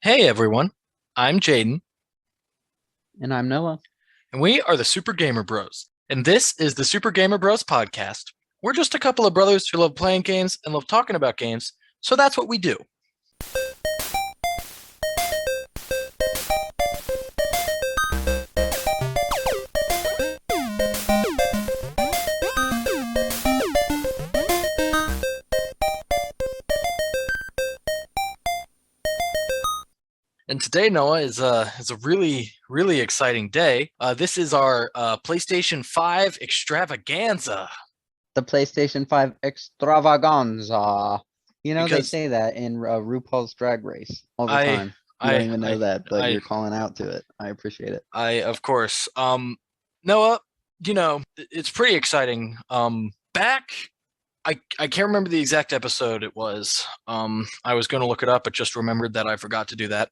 Hey everyone, I'm Jaden, And I'm Noah. and we are the Super Gamer Bros. And this is the Super Gamer Bros podcast. We're just a couple of brothers who love playing games and love talking about games, so that's what we do. And today, Noah, is a really exciting day. This is our PlayStation 5 Extravaganza The PlayStation 5 Extravaganza. They because say that in RuPaul's Drag Race all the I time. You don't I even know I that, but I you're calling out to it. I appreciate it. I of course Noah, it's pretty exciting. Back I can't remember the exact episode it was. I was going to look it up, but just remembered that I forgot to do that.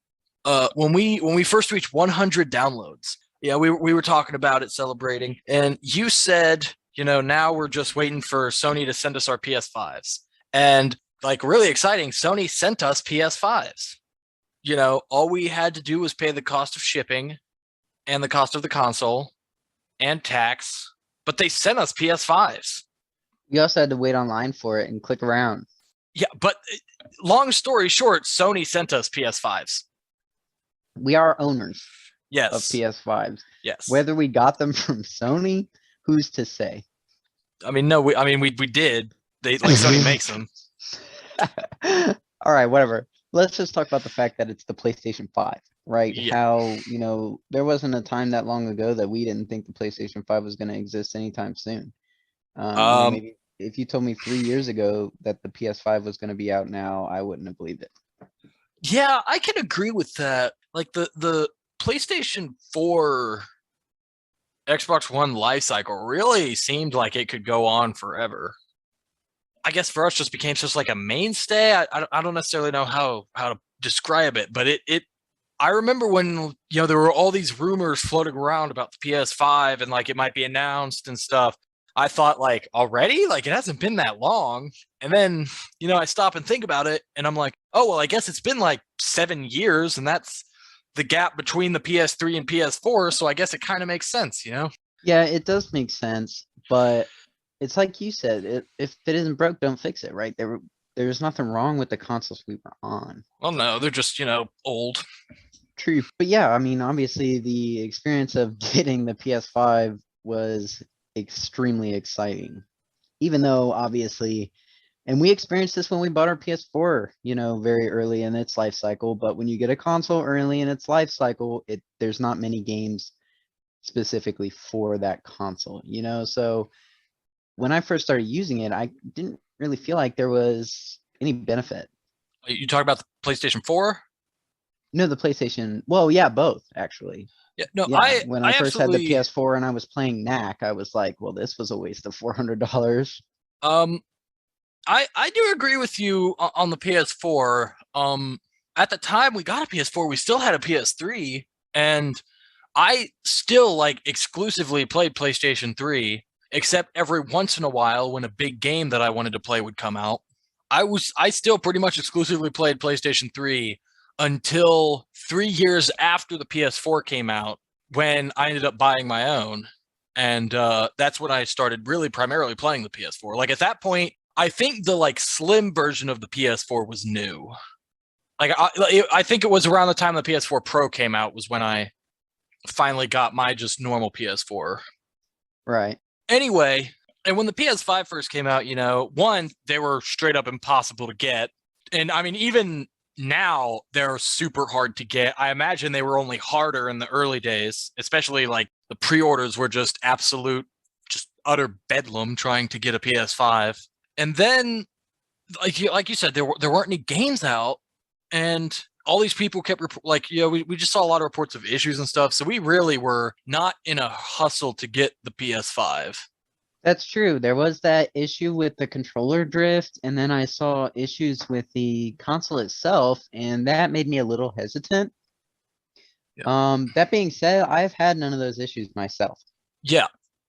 When we first reached 100 downloads, yeah, we were talking about it, celebrating, and you said, now we're just waiting for Sony to send us our PS5s, and like really exciting, Sony sent us PS5s. All we had to do was pay the cost of shipping and the cost of the console and tax, but they sent us PS5s. You also had to wait online for it and click around. Yeah, but long story short, Sony sent us PS5s. We are owners of Yes. PS5s. Yes. Whether we got them from Sony, who's to say? I mean, no, we did. They like Sony makes them. All right, whatever. Let's just talk about the fact that it's the PlayStation 5, right? Yeah. How, there wasn't a time that long ago that we didn't think the PlayStation 5 was going to exist anytime soon. Um. Maybe if you told me 3 years ago that the PS5 was going to be out now, I wouldn't have believed it. Yeah, I can agree with that. Like the PlayStation 4 Xbox One life cycle really seemed like it could go on forever. I guess for us just became just like a mainstay. I don't necessarily know how to describe it, but it I remember when there were all these rumors floating around about the PS5 and like it might be announced and stuff. I thought like already like it hasn't been that long, and then I stop and think about it, and I'm like, oh well, I guess it's been like 7 years, and that's the gap between the PS3 and PS4. So I guess it kind of makes sense. Yeah, it does make sense, but it's like you said, if it isn't broke, don't fix it, right? There's nothing wrong with the consoles we were on. Well, no, they're just old. True. But yeah, I mean, obviously the experience of getting the PS5 was extremely exciting. Even though obviously, and we experienced this when we bought our PS4, very early in its life cycle, but when you get a console early in its life cycle, there's not many games specifically for that console, So when I first started using it, I didn't really feel like there was any benefit. You talk about the PlayStation 4? No, the PlayStation. Well, yeah, both actually. Yeah, no, Yeah, I when I I first had the absolutely PS4 and I was playing Knack, I was like, well, this was a waste of $400. um I do agree with you on the PS4. At the time we got a PS4, we still had a PS3, and I still like exclusively played PlayStation 3, except every once in a while when a big game that I wanted to play would come out. I still pretty much exclusively played PlayStation 3 until 3 years after the PS4 came out, when I ended up buying my own. And that's when I started really primarily playing the PS4. Like at that point, I think the like slim version of the PS4 was new. Like I think it was around the time the PS4 Pro came out was when I finally got my just normal PS4. Right. Anyway, and when the PS5 first came out, one, they were straight up impossible to get. And I mean, even now, they're super hard to get. I imagine they were only harder in the early days, especially like the pre orders were just absolute, just utter bedlam trying to get a PS5. And then, like you said, there weren't any games out, and all these people kept we just saw a lot of reports of issues and stuff. So we really were not in a hustle to get the PS5. That's true. There was that issue with the controller drift, and then I saw issues with the console itself, and that made me a little hesitant. Yeah. That being said, I've had none of those issues myself. Yeah.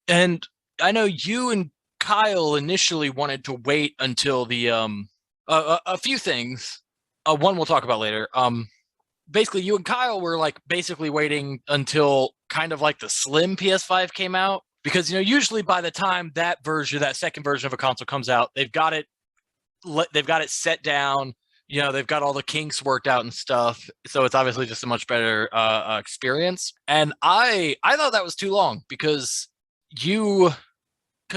And I know you and Kyle initially wanted to wait until the a few things. One we'll talk about later. basically you and Kyle were like basically waiting until kind of like the slim PS5 came out, because usually by the time that version, that second version of a console comes out, they've got it set down. They've got all the kinks worked out and stuff. So it's obviously just a much better experience. And I thought that was too long, because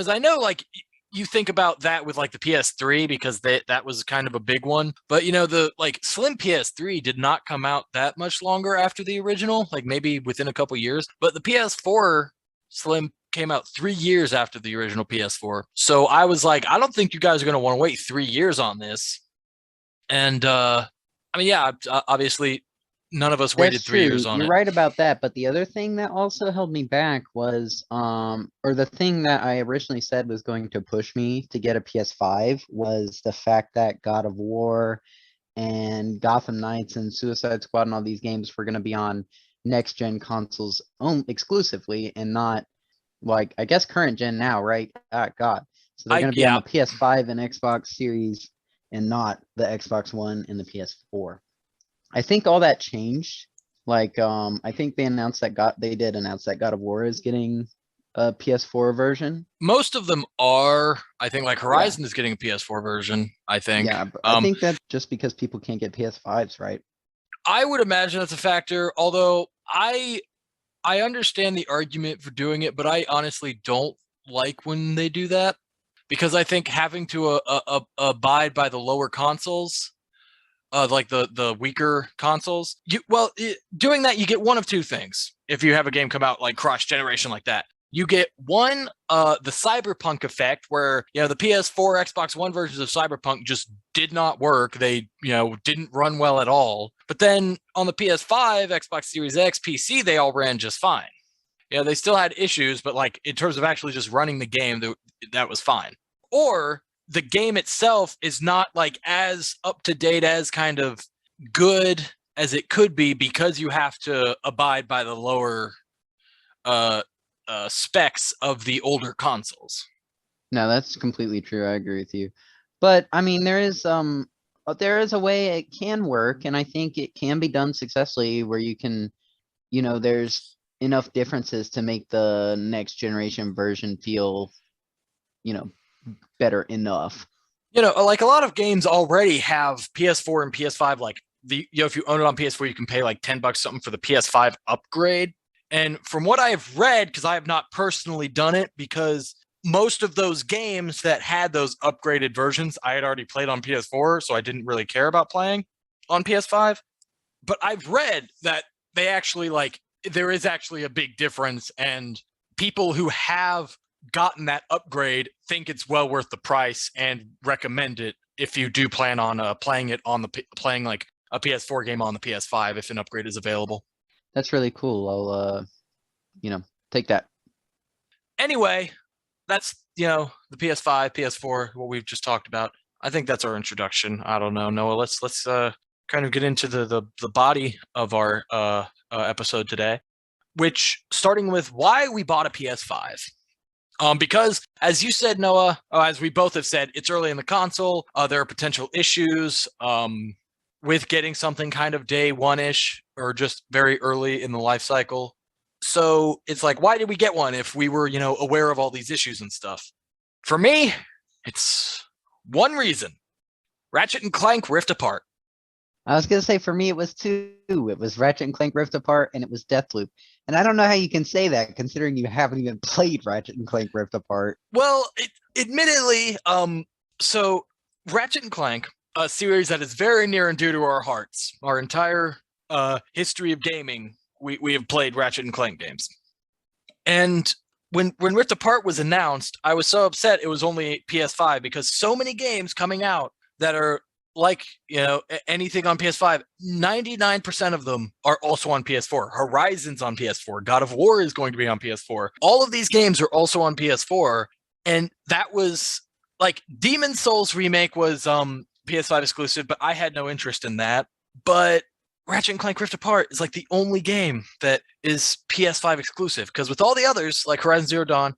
I know like you think about that with like the PS3, because that was kind of a big one. But the like slim PS3 did not come out that much longer after the original, like maybe within a couple years. But the PS4 slim came out 3 years after the original PS4. So I was like, I don't think you guys are going to want to wait 3 years on this. And I mean, yeah, obviously none of us waited That's 3 years true. on You're it. right about that. But the other thing that also held me back was, or the thing that I originally said was going to push me to get a PS5 was the fact that God of War and Gotham Knights and Suicide Squad and all these games were going to be on next gen consoles exclusively, and not like, I guess, current gen now, right? Ah, God. So they're going to be on Yeah, the PS5 and Xbox Series and not the Xbox One and the PS4. I think all that changed. Like, I think they did announce that God of War is getting a PS4 version. most of them are. I think like Yeah. Horizon is getting a PS4 version, I think. Yeah, but I think that just because people can't get PS5s, right? I would imagine that's a factor, although I understand the argument for doing it, but I honestly don't like when they do that, because I think having to abide by the lower consoles, like the weaker consoles, doing that, you get one of two things. If you have a game come out like cross generation like that, you get one, the Cyberpunk effect, where the PS4, Xbox One versions of Cyberpunk just did not work. They didn't run well at all. But then on the PS5, Xbox Series X, PC, they all ran just fine. They still had issues, but like in terms of actually just running the game, that was fine. Or the game itself is not like as up to date, as kind of good as it could be, because you have to abide by the lower uh, specs of the older consoles. No, that's completely true. I agree with you. But I mean, there is a way it can work, and I think it can be done successfully where you can, there's enough differences to make the next generation version feel, you know, better enough. Like a lot of games already have PS4 and PS5. Like if you own it on PS4, you can pay like $10 something for the PS5 upgrade. And from what I have read, because I have not personally done it, because most of those games that had those upgraded versions, I had already played on PS4, so I didn't really care about playing on PS5. But I've read that they actually there is actually a big difference, and people who have gotten that upgrade think it's well worth the price and recommend it if you do plan on playing like a PS4 game on the PS5 if an upgrade is available. That's really cool. I'll, take that. Anyway, that's the PS5, PS4, what we've just talked about. I think that's our introduction. I don't know, Noah. Let's kind of get into the body of our episode today, which starting with why we bought a PS5. Because as you said, Noah, as we both have said, it's early in the console. There are potential issues with getting something kind of day one-ish or just very early in the life cycle. So it's like, why did we get one if we were, aware of all these issues and stuff? For me, it's one reason: Ratchet and Clank Rift Apart. I was gonna say for me it was two. It was Ratchet and Clank Rift Apart and it was Deathloop. And I don't know how you can say that considering you haven't even played Ratchet and Clank Rift Apart. Well, admittedly, so Ratchet and Clank, a series that is very near and dear to our hearts. Our entire history of gaming, we have played Ratchet and Clank games. And when Rift Apart was announced, I was so upset it was only PS5, because so many games coming out that are like, anything on PS5, 99% of them are also on PS4. Horizon's on PS4. God of War is going to be on PS4. All of these games are also on PS4. And that was like Demon Souls remake was PS5 exclusive, but I had no interest in that. But Ratchet and Clank Rift Apart is like the only game that is PS5 exclusive, because with all the others, like Horizon Zero Dawn,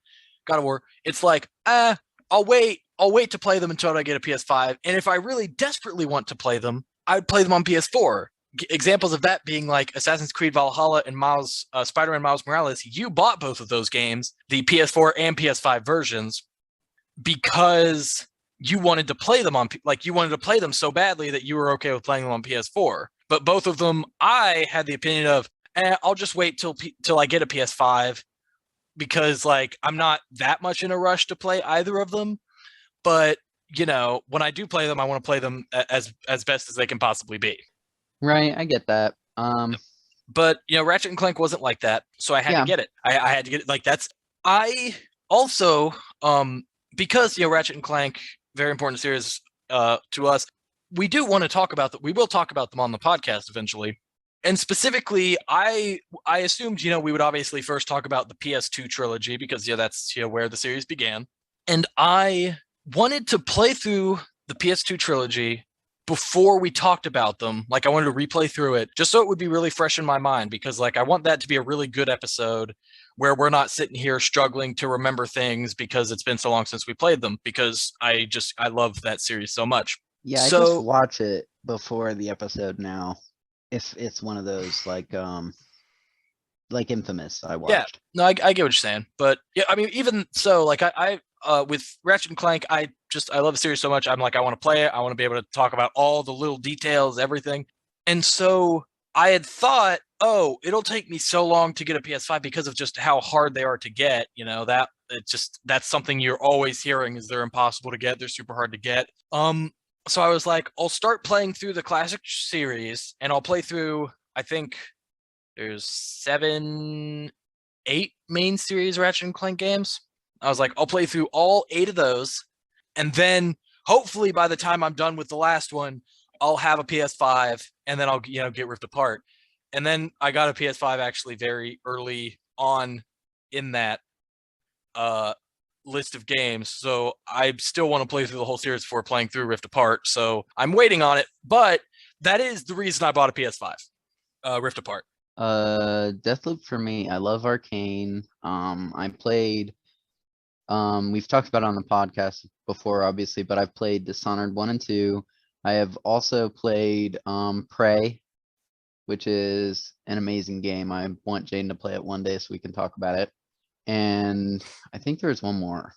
God of War, it's like, I'll wait to play them until I get a PS5. And if I really desperately want to play them, I would play them on PS4. examples of that being like Assassin's Creed Valhalla and Spider-Man Miles Morales. You bought both of those games, the PS4 and PS5 versions, because you wanted to play them on you wanted to play them so badly that you were okay with playing them on PS4. But both of them, I had the opinion of, I'll just wait till I get a PS5 because like I'm not that much in a rush to play either of them. But when I do play them, I want to play them as best as they can possibly be. Right, I get that. But Ratchet and Clank wasn't like that, so I had to get it. I had to get it. Like that's I also because Ratchet and Clank, very important series to us. We do want to talk about that. We will talk about them on the podcast eventually. And specifically, I assumed we would obviously first talk about the PS2 trilogy because that's where the series began. And I wanted to play through the PS2 trilogy before we talked about them. Like I wanted to replay through it just so it would be really fresh in my mind because like I want that to be a really good episode where we're not sitting here struggling to remember things because it's been so long since we played them because I love that series so much. Yeah, I just watch it before the episode now. If it's one of those like Infamous I watched. Yeah, no, I get what you're saying. But yeah, I mean, even so, like I with Ratchet and Clank, I love the series so much. I'm like, I want to play it. I want to be able to talk about all the little details, everything. And so I had thought, oh, it'll take me so long to get a PS5 because of just how hard they are to get. That's something you're always hearing is they're impossible to get. They're super hard to get. So I was like, I'll start playing through the classic series and I'll play through, I think there's 7, 8 main series Ratchet and Clank games. I was like, I'll play through all 8 of those. And then hopefully by the time I'm done with the last one, I'll have a PS5 and then I'll, get ripped apart. And then I got a PS5 actually very early on in that list of games. So I still want to play through the whole series before playing through Rift Apart. So I'm waiting on it, but that is the reason I bought a PS5, Rift Apart. Deathloop for me, I love Arcane. I played, we've talked about it on the podcast before, obviously, but I've played Dishonored 1 and 2. I have also played Prey, which is an amazing game. I want Jaden to play it one day so we can talk about it. And I think there's one more.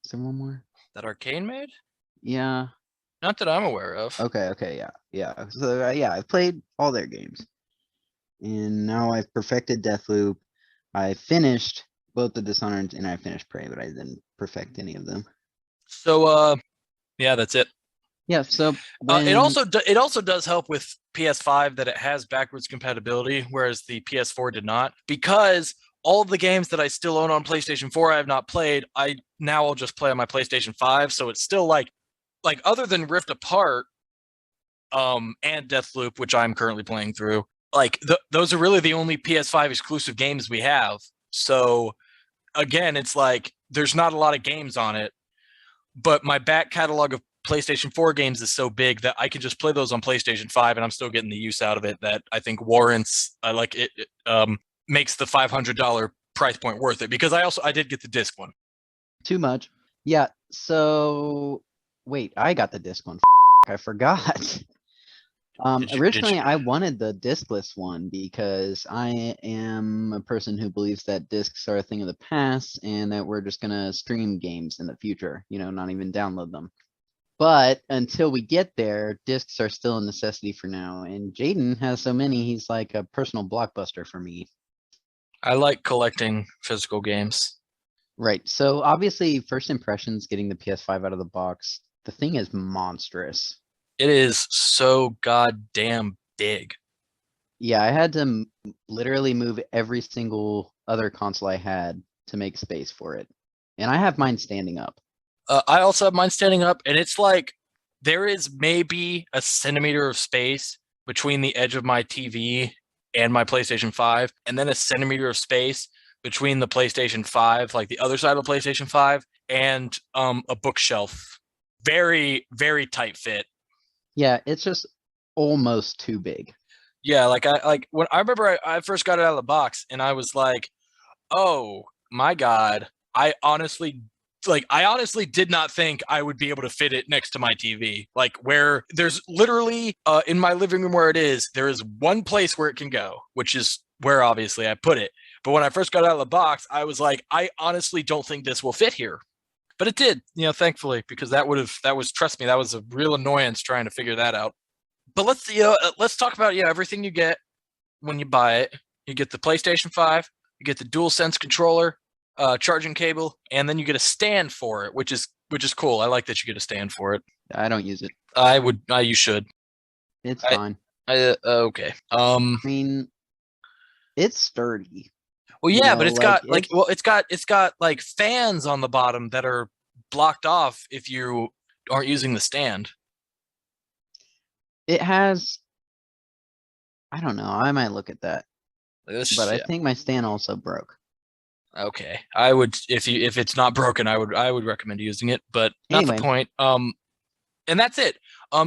Is there one more? That Arcane made? Yeah. Not that I'm aware of. Okay, yeah. So yeah, I've played all their games. And now I've perfected Deathloop. I finished both the Dishonored and I finished Prey, but I didn't perfect any of them. So yeah, that's it. Yeah, so it also does help with PS5 that it has backwards compatibility, whereas the PS4 did not. Because all of the games that I still own on PlayStation 4 I have not played, I'll just play on my PlayStation 5. So it's still like other than Rift Apart, and Deathloop, which I'm currently playing through, like those are really the only PS5 exclusive games we have. So again, it's like there's not a lot of games on it, but my back catalog of PlayStation 4 games is so big that I can just play those on PlayStation 5 and I'm still getting the use out of it that I think warrants makes the $500 price point worth it, because I did get the disc one. Too much. Yeah, so wait, I got the disc one. I forgot. Originally I wanted the discless one because I am a person who believes that discs are a thing of the past and that we're just gonna stream games in the future, not even download them. But until we get there, discs are still a necessity for now. And Jaden has so many, he's like a personal blockbuster for me. I like collecting physical games. Right. So obviously, first impressions getting the PS5 out of the box, the thing is monstrous. It is so goddamn big. Yeah, I had to literally move every single other console I had to make space for it. And I have mine standing up. I also have mine standing up, and it's like there is maybe a centimeter of space between the edge of my TV and my PlayStation 5, and then a centimeter of space between the PlayStation 5, like the other side of the PlayStation 5, and a bookshelf. Very, very tight fit. Yeah, it's just almost too big. Yeah, when I remember I first got it out of the box, and I was like, oh my God, I honestly like I honestly did not think I would be able to fit it next to my TV. Like where there's literally in my living room where it is, there is one place where it can go, which is where obviously I put it. But when I first got out of the box, I was like, I honestly don't think this will fit here. But it did, thankfully, because that was trust me, that was a real annoyance trying to figure that out. But let's talk about everything you get when you buy it. You get the PlayStation 5, you get the DualSense controller, charging cable, and then you get a stand for it, which is cool. I like that you get a stand for it. I don't use it. You should. It's fine. Okay. I mean, it's sturdy. Well, yeah, but it's got it's got like fans on the bottom that are blocked off if you aren't using the stand. It has. I don't know. I might look at that, but I think my stand also broke. Okay, I would if it's not broken, I would recommend using it, but not the point. And that's it.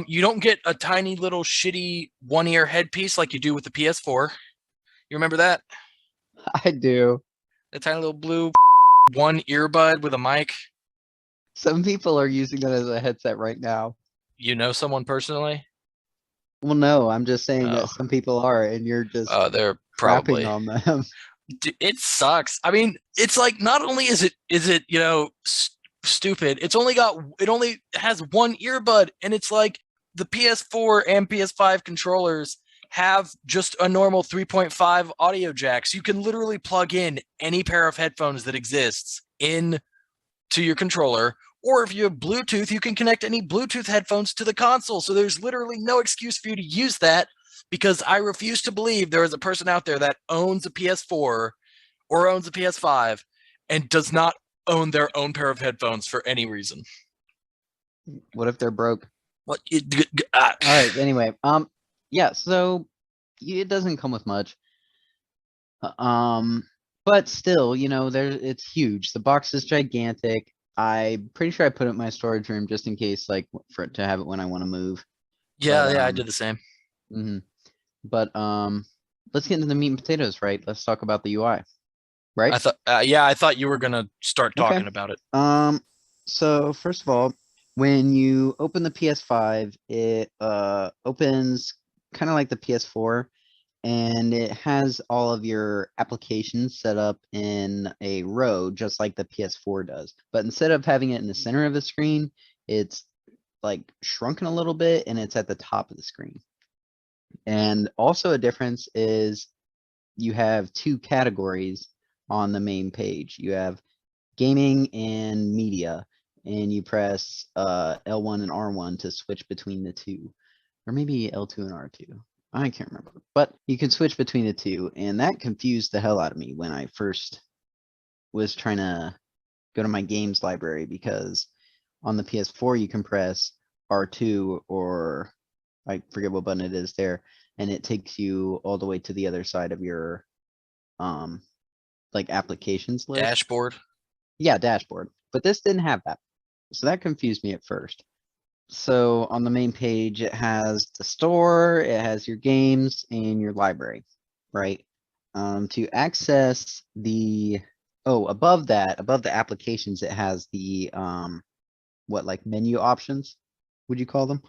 You don't get a tiny little shitty one-ear headpiece like you do with the PS4. You remember that? I do. The tiny little blue one earbud with a mic. Some people are using that as a headset right now. You know someone personally? Well, no, I'm just saying that some people are, and you're just they're probably crapping on them. It sucks. I mean, it's like not only is it stupid, it only has one earbud, and it's like the PS4 and PS5 controllers have just a normal 3.5 audio jack, so you can literally plug in any pair of headphones that exists in to your controller, or if you have Bluetooth, you can connect any Bluetooth headphones to the console. So there's literally no excuse for you to use that, because I refuse to believe there is a person out there that owns a PS4 or owns a PS5 and does not own their own pair of headphones for any reason. What if they're broke? What? All right. Anyway, yeah. So it doesn't come with much. But still, it's huge. The box is gigantic. I'm pretty sure I put it in my storage room just in case, like, for it to have it when I want to move. Yeah, I did the same. But let's get into the meat and potatoes, right? Let's talk about the UI, right? I thought you were gonna start talking about it. So first of all, when you open the PS5, it opens kind of like the PS4, and it has all of your applications set up in a row, just like the PS4 does. But instead of having it in the center of the screen, it's like shrunken a little bit, and it's at the top of the screen. And also a difference is you have two categories on the main page. You have gaming and media, and you press L1 and R1 to switch between the two, or maybe L2 and R2. I can't remember, but you can switch between the two, and that confused the hell out of me when I first was trying to go to my games library, because on the PS4 you can press R2, or I forget what button it is there, and it takes you all the way to the other side of your like applications list. Dashboard. Yeah, dashboard. But this didn't have that. So that confused me at first. So on the main page, it has the store, it has your games and your library, right? To access the, above the applications, it has the, like menu options, would you call them?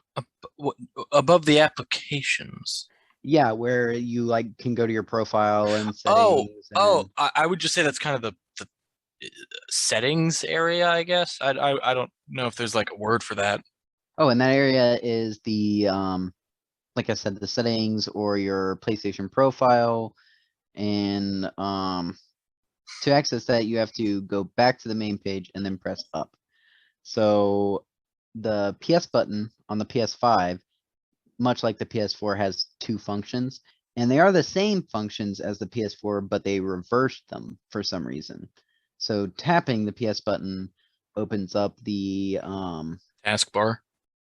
Above the applications. Yeah, where you like can go to your profile and settings. I would just say that's kind of the settings area, I guess. I don't know if there's like a word for that. Oh, and that area is the like I said, the settings or your PlayStation profile. And to access that, you have to go back to the main page and then press up. So the PS button on the PS5, much like the PS4, has two functions, and they are the same functions as the PS4, but they reversed them for some reason. So tapping the PS button opens up the taskbar.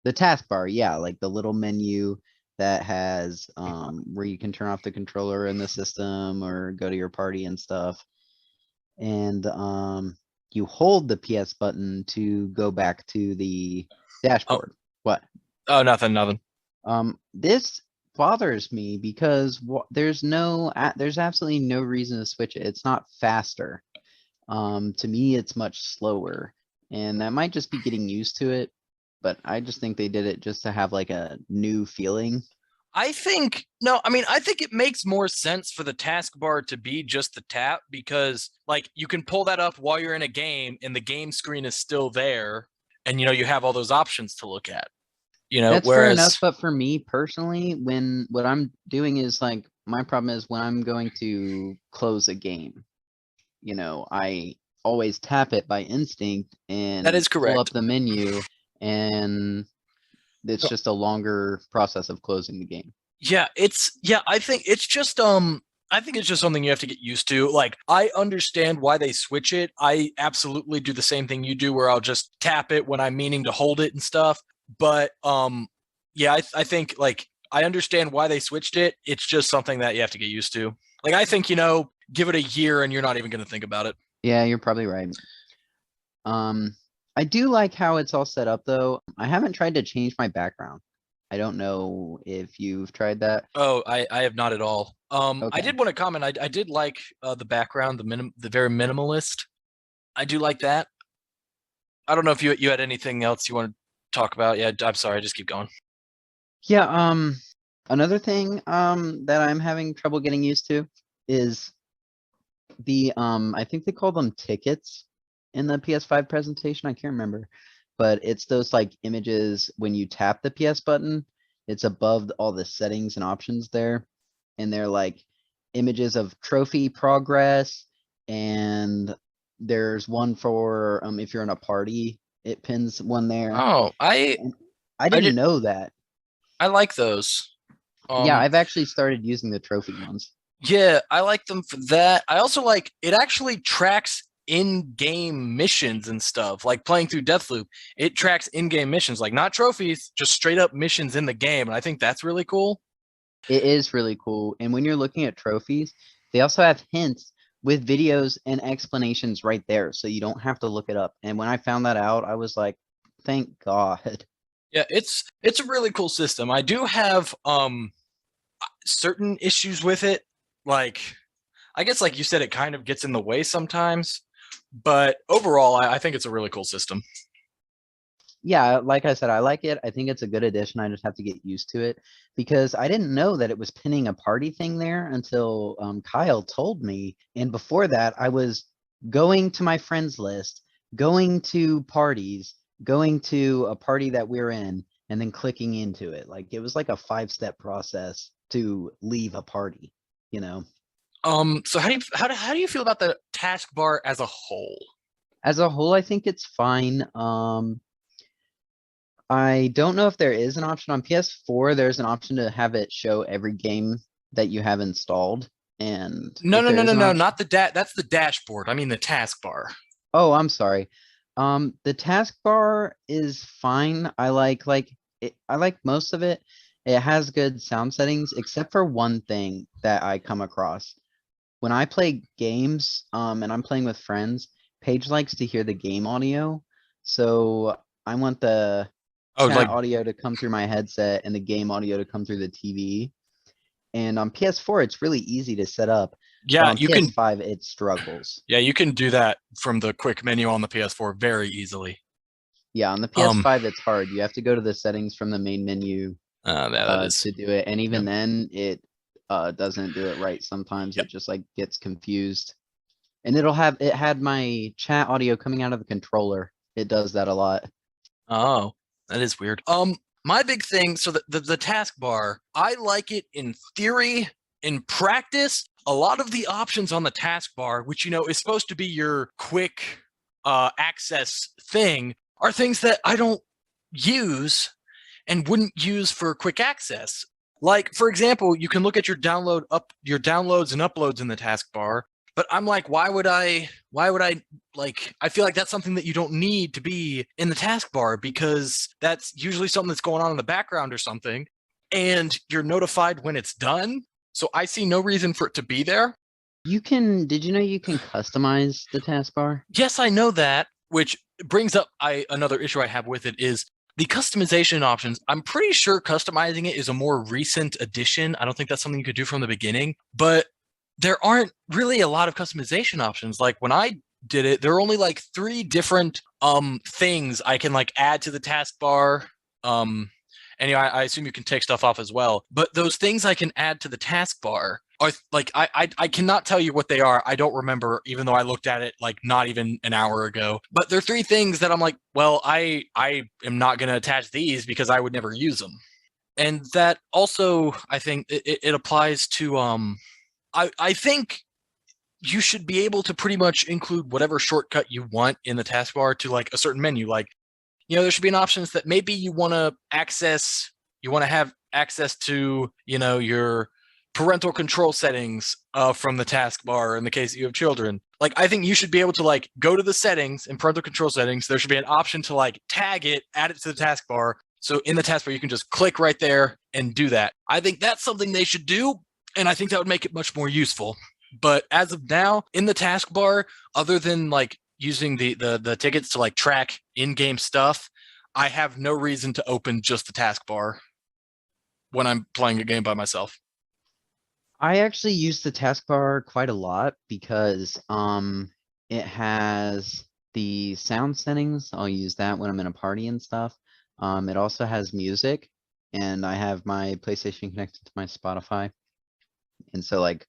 The taskbar, yeah, like the little menu that has where you can turn off the controller in the system or go to your party and stuff. And you hold the PS button to go back to the dashboard. Oh. What? Oh, nothing. This bothers me because there's absolutely no reason to switch it. It's not faster. To me, it's much slower. and that might just be getting used to it. But I just think they did it just to have like a new feeling. I think no, I mean I think it makes more sense for the taskbar to be just the tap because like you can pull that up while you're in a game and the game screen is still there and you have all those options to look at. That's fair enough, Whereas but for me personally, when what I'm doing is like my problem is when I'm going to close a game, I always tap it by instinct that and is pull up correct. the menu, and it's just a longer process of closing the game. I think it's just I think it's just something you have to get used to. Like I understand why they switch it. I absolutely do the same thing you do where I'll just tap it when I'm meaning to hold it and stuff. But yeah, I think like I understand why they switched it. It's just something that you have to get used to. Like I think, give it a year and you're not even going to think about it. Yeah, you're probably right. I do like how it's all set up though. I haven't tried to change my background. I don't know if you've tried that. Oh, I have not at all. I Okay. did want to comment. I did like the background, the very minimalist. I do like that. I don't know if you had anything else you want to talk about. Yeah, I'm sorry. Just keep going. Yeah, another thing that I'm having trouble getting used to is the I think they call them tickets in the PS5 presentation. I can't remember, but it's those like images when you tap the PS button, it's above all the settings and options there, and they're like images of trophy progress, and there's one for if you're in a party, it pins one there. Oh, And I I didn't did know that. I like those. Yeah, Um, I've actually started using the trophy ones. yeah, I like them for that. I also like it actually tracks in-game missions and stuff. Like playing through Deathloop, it tracks in-game missions, like not trophies, just straight up missions in the game, and I think that's really cool. It is really cool. And when you're looking at trophies, they also have hints with videos and explanations right there. So you don't have to look it up. And when I found that out, I was like, thank God. Yeah, it's a really cool system. I do have certain issues with it. Like I guess like you said, it kind of gets in the way sometimes. But overall, I think it's a really cool system. Yeah, like I said, I like it. I think it's a good addition. I just have to get used to it because I didn't know that it was pinning a party thing there until Kyle told me. And before that, I was going to my friends list, going to parties, going to a party that we're in, and then clicking into it. Like it was like a 5-step process to leave a party, you know? So how do you feel about the taskbar as a whole? As a whole, I think it's fine. I don't know if there is an option on PS4. There's an option to have it show every game that you have installed. And No, if no, there no, is no, an no, option, not that's the dashboard. I mean the taskbar. oh, I'm sorry. The taskbar is fine. I like it. I like most of it. It has good sound settings, except for one thing that I come across. When I play games, and I'm playing with friends, Paige likes to hear the game audio. So I want the Oh, chat like audio to come through my headset and the game audio to come through the TV. And on PS4, it's really easy to set up, but yeah, on PS5, it struggles. you can do that from the quick menu on the PS4 very easily. Yeah, on the Um, PS5, it's hard. You have to go to the settings from the main menu yeah, that is. to do it. And Yeah. even then, it doesn't do it right. Sometimes Yep. it just like gets confused. And it had my chat audio coming out of the controller. It does that a lot. Oh, that is weird. My big thing, so the taskbar, I like it in theory. In practice, a lot of the options on the taskbar, which is supposed to be your quick access thing, are things that I don't use and wouldn't use for quick access. Like, for example, you can look at your downloads and uploads in the taskbar, but I'm like, why would I like I feel like that's something that you don't need to be in the taskbar because that's usually something that's going on in the background or something, and you're notified when it's done. So I see no reason for it to be there. Did you know you can customize the taskbar? Yes, I know that, which brings up another issue I have with it is the customization options. I'm pretty sure customizing it is a more recent addition. I don't think that's something you could do from the beginning, but there aren't really a lot of customization options. Like when I did it. There are only like 3 different things I can like add to the taskbar. And I assume you can take stuff off as well. But those things I can add to the taskbar are like I cannot tell you what they are. I don't remember, even though I looked at it like not even an hour ago. But there are 3 things that I'm like, well, I am not going to attach these because I would never use them. And that also, I think it applies to I think you should be able to pretty much include whatever shortcut you want in the taskbar to like a certain menu. Like, there should be an options that maybe you want to have access to, your parental control settings from the taskbar in the case that you have children. Like, I think you should be able to like go to the settings in parental control settings. There should be an option to like tag it, add it to the taskbar. So in the taskbar, you can just click right there and do that. I think that's something they should do, and I think that would make it much more useful. But as of now, in the taskbar, other than like using the tickets to like track in-game stuff, I have no reason to open just the taskbar when I'm playing a game by myself. I actually use the taskbar quite a lot because it has the sound settings. I'll use that when I'm in a party and stuff. It also has music, and I have my PlayStation connected to my Spotify. And so like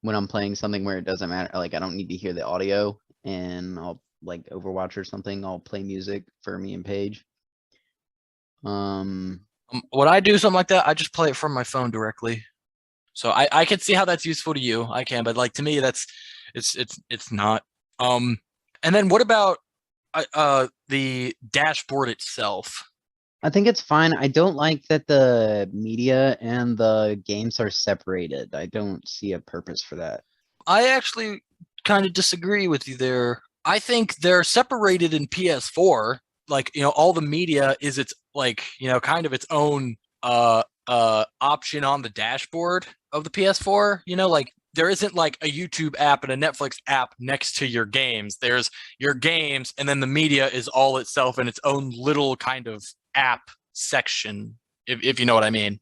when I'm playing something where it doesn't matter, like I don't need to hear the audio, and I'll like Overwatch or something, I'll play music for me and Paige. When I do something like that, I just play it from my phone directly. So I can see how that's useful to you. I can, but like to me, it's not. And then what about the dashboard itself? I think it's fine. I don't like that the media and the games are separated. I don't see a purpose for that. I actually kind of disagree with you there. I think they're separated in PS4. Like, all the media is its like, kind of its own option on the dashboard of the PS4. Like there isn't like a YouTube app and a Netflix app next to your games. There's your games, and then the media is all itself in its own little kind of app section, if you know what I mean.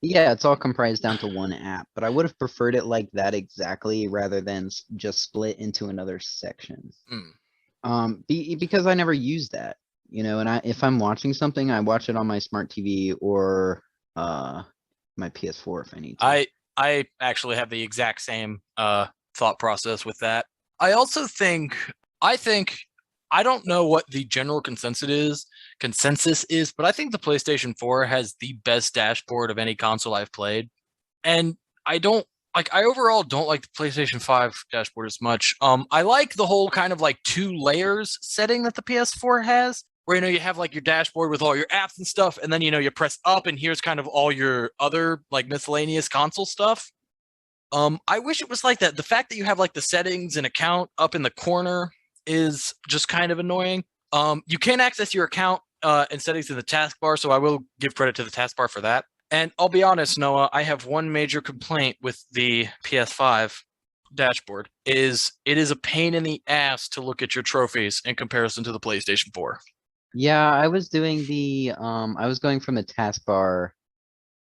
Yeah, it's all comprised down to one app, but I would have preferred it like that exactly rather than just split into another section. Because I never use that, and if I'm watching something, I watch it on my smart TV or my PS4 if I need to. I actually have the exact same thought process with that. I don't know what the general consensus is, but I think the PlayStation 4 has the best dashboard of any console I've played. And I overall don't like the PlayStation 5 dashboard as much. I like the whole kind of like 2 layers setting that the PS4 has, where you have like your dashboard with all your apps and stuff, and then you press up and here's kind of all your other like miscellaneous console stuff. I wish it was like that. The fact that you have like the settings and account up in the corner is just kind of annoying. You can access your account and settings in the taskbar, so I will give credit to the taskbar for that. And I'll be honest, Noah, I have one major complaint with the PS5 dashboard. It is a pain in the ass to look at your trophies in comparison to the PlayStation 4. Yeah, I was doing I was going from the taskbar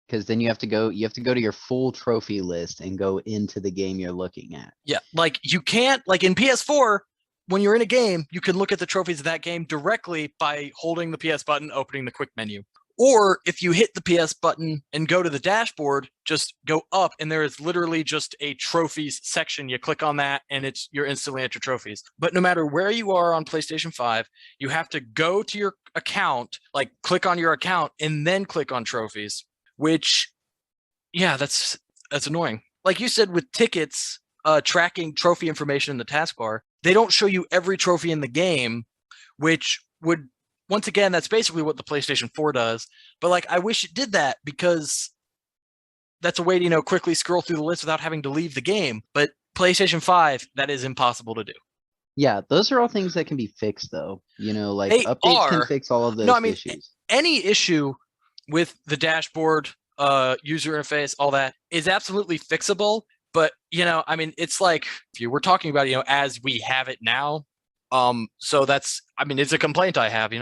because then you have to go to your full trophy list and go into the game you're looking at. Yeah, like you can't, like in PS4, when you're in a game, you can look at the trophies of that game directly by holding the PS button, opening the quick menu. Or if you hit the PS button and go to the dashboard, just go up and there is literally just a trophies section. You click on that and you're instantly at your trophies. But no matter where you are on PlayStation 5, you have to go to your account, like click on your account and then click on trophies, which, yeah, that's annoying. Like you said, with tickets, tracking trophy information in the taskbar, they don't show you every trophy in the game, which would, once again, that's basically what the PlayStation 4 does. But like, I wish it did that because that's a way to, quickly scroll through the list without having to leave the game. But PlayStation 5, that is impossible to do. Yeah, those are all things that can be fixed though. Like They updates can fix all of those issues. Any issue with the dashboard, user interface, all that is absolutely fixable. But, it's like, if you were talking about, as we have it now. So it's a complaint I have,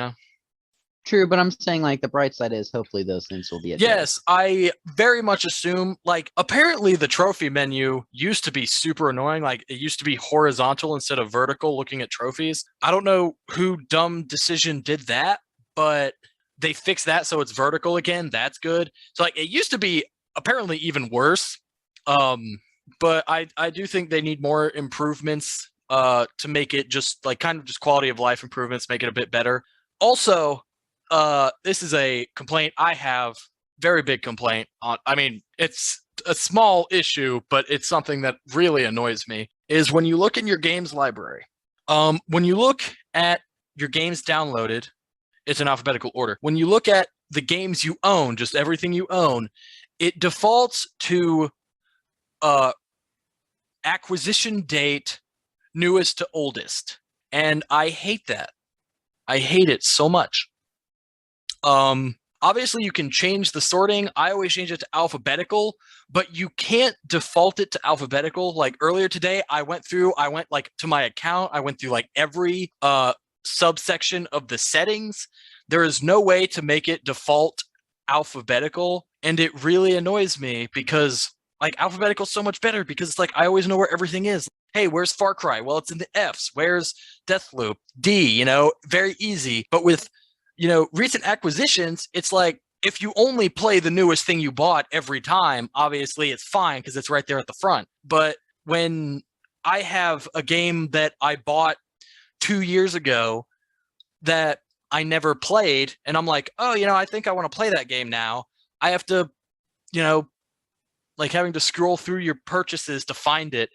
True, but I'm saying like the bright side is hopefully those things will be addressed. Yes, I very much assume, like, apparently the trophy menu used to be super annoying. Like, it used to be horizontal instead of vertical looking at trophies. I don't know who dumb decision did that, but they fixed that so it's vertical again. That's good. So, like, it used to be apparently even worse. But I do think they need more improvements to make it just like kind of just quality of life improvements, make it a bit better. Also, this is a complaint I have, very big complaint on. I mean, it's a small issue, but it's something that really annoys me. Is when you look in your games library, when you look at your games downloaded, it's in alphabetical order. When you look at the games you own, just everything you own, it defaults to acquisition date, newest to oldest, and I hate that. I hate it so much. Obviously you can change the sorting. I always change it to alphabetical, but you can't default it to alphabetical. Like earlier today, I went like to my account, I went through like every subsection of the settings. There is no way to make it default alphabetical, and it really annoys me because like alphabetical is so much better because it's like I always know where everything is. Hey, where's Far Cry? Well, it's in the F's. Where's Deathloop? D, very easy. But with recent acquisitions, it's like if you only play the newest thing you bought every time, obviously it's fine because it's right there at the front. But when I have a game that I bought 2 years ago that I never played, and I'm like, oh, I think I want to play that game now, I have to, like having to scroll through your purchases to find it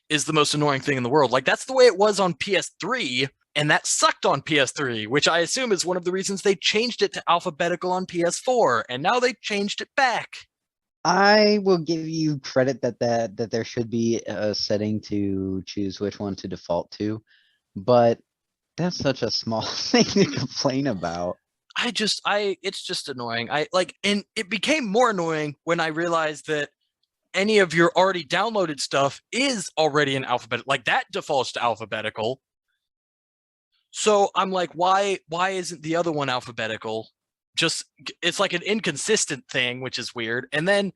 is the most annoying thing in the world. Like that's the way it was on PS3. And that sucked on PS3, which I assume is one of the reasons they changed it to alphabetical on PS4, and now they changed it back. I will give you credit that there should be a setting to choose which one to default to, but that's such a small thing to complain about. It's just annoying. And it became more annoying when I realized that any of your already downloaded stuff is already in alphabetical. Like that defaults to alphabetical. So I'm like, why isn't the other one alphabetical? Just it's like an inconsistent thing, which is weird. And then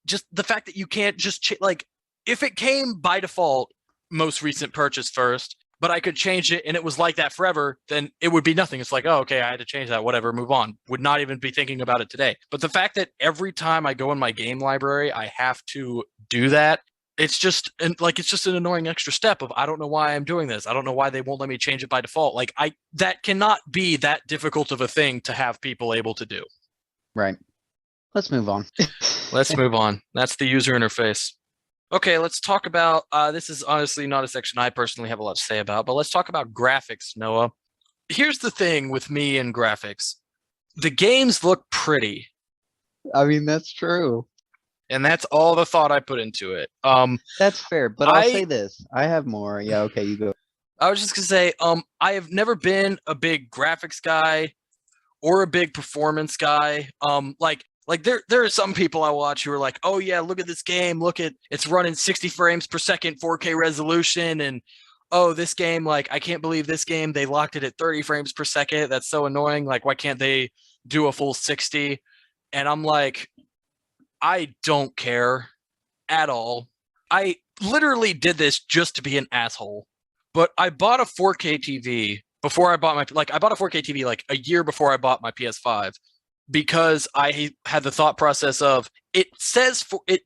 just the fact that you can't just like if it came by default most recent purchase first, but I could change it and it was like that forever, then it would be nothing. It's like, oh, okay, I had to change that, whatever, move on. Would not even be thinking about it today. But the fact that every time I go in my game library, I have to do that, it's just an annoying extra step of I don't know why I'm doing this. I don't know why they won't let me change it by default. Like that cannot be that difficult of a thing to have people able to do. Right. Let's move on. Let's move on. That's the user interface. Okay, let's talk about this is honestly not a section I personally have a lot to say about, but let's talk about graphics, Noah. Here's the thing with me and graphics. The games look pretty. I mean, that's true. And that's all the thought I put into it. That's fair, but I'll say this. I have more. Yeah, okay, you go. I was just gonna say, I have never been a big graphics guy or a big performance guy. Like there are some people I watch who are like, oh yeah, look at this game, it's running 60 frames per second, 4K resolution, and oh, this game, like I can't believe this game, they locked it at 30 frames per second. That's so annoying. Like, why can't they do a full 60? And I'm like, I don't care at all. I literally did this just to be an asshole. But I bought a 4K TV before I bought I bought a 4K TV like a year before I bought my PS5 because I had the thought process of it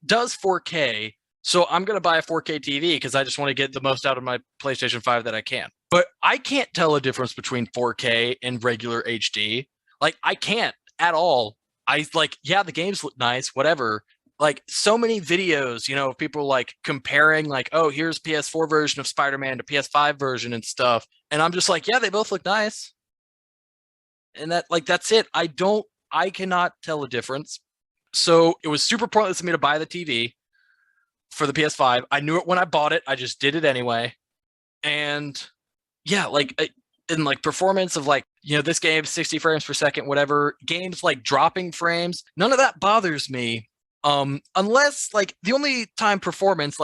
does 4K, so I'm going to buy a 4K TV because I just want to get the most out of my PlayStation 5 that I can. But I can't tell a difference between 4K and regular HD. Like I can't at all. The games look nice, whatever. Like so many videos, of people like comparing like, oh, here's PS4 version of Spider-Man to PS5 version and stuff. And I'm just like, yeah, they both look nice. And that's it. I cannot tell a difference. So it was super pointless for me to buy the TV for the PS5. I knew it when I bought it. I just did it anyway. And yeah, in performance of this game 60 frames per second, whatever, games like dropping frames, none of that bothers me. Unless the only time performance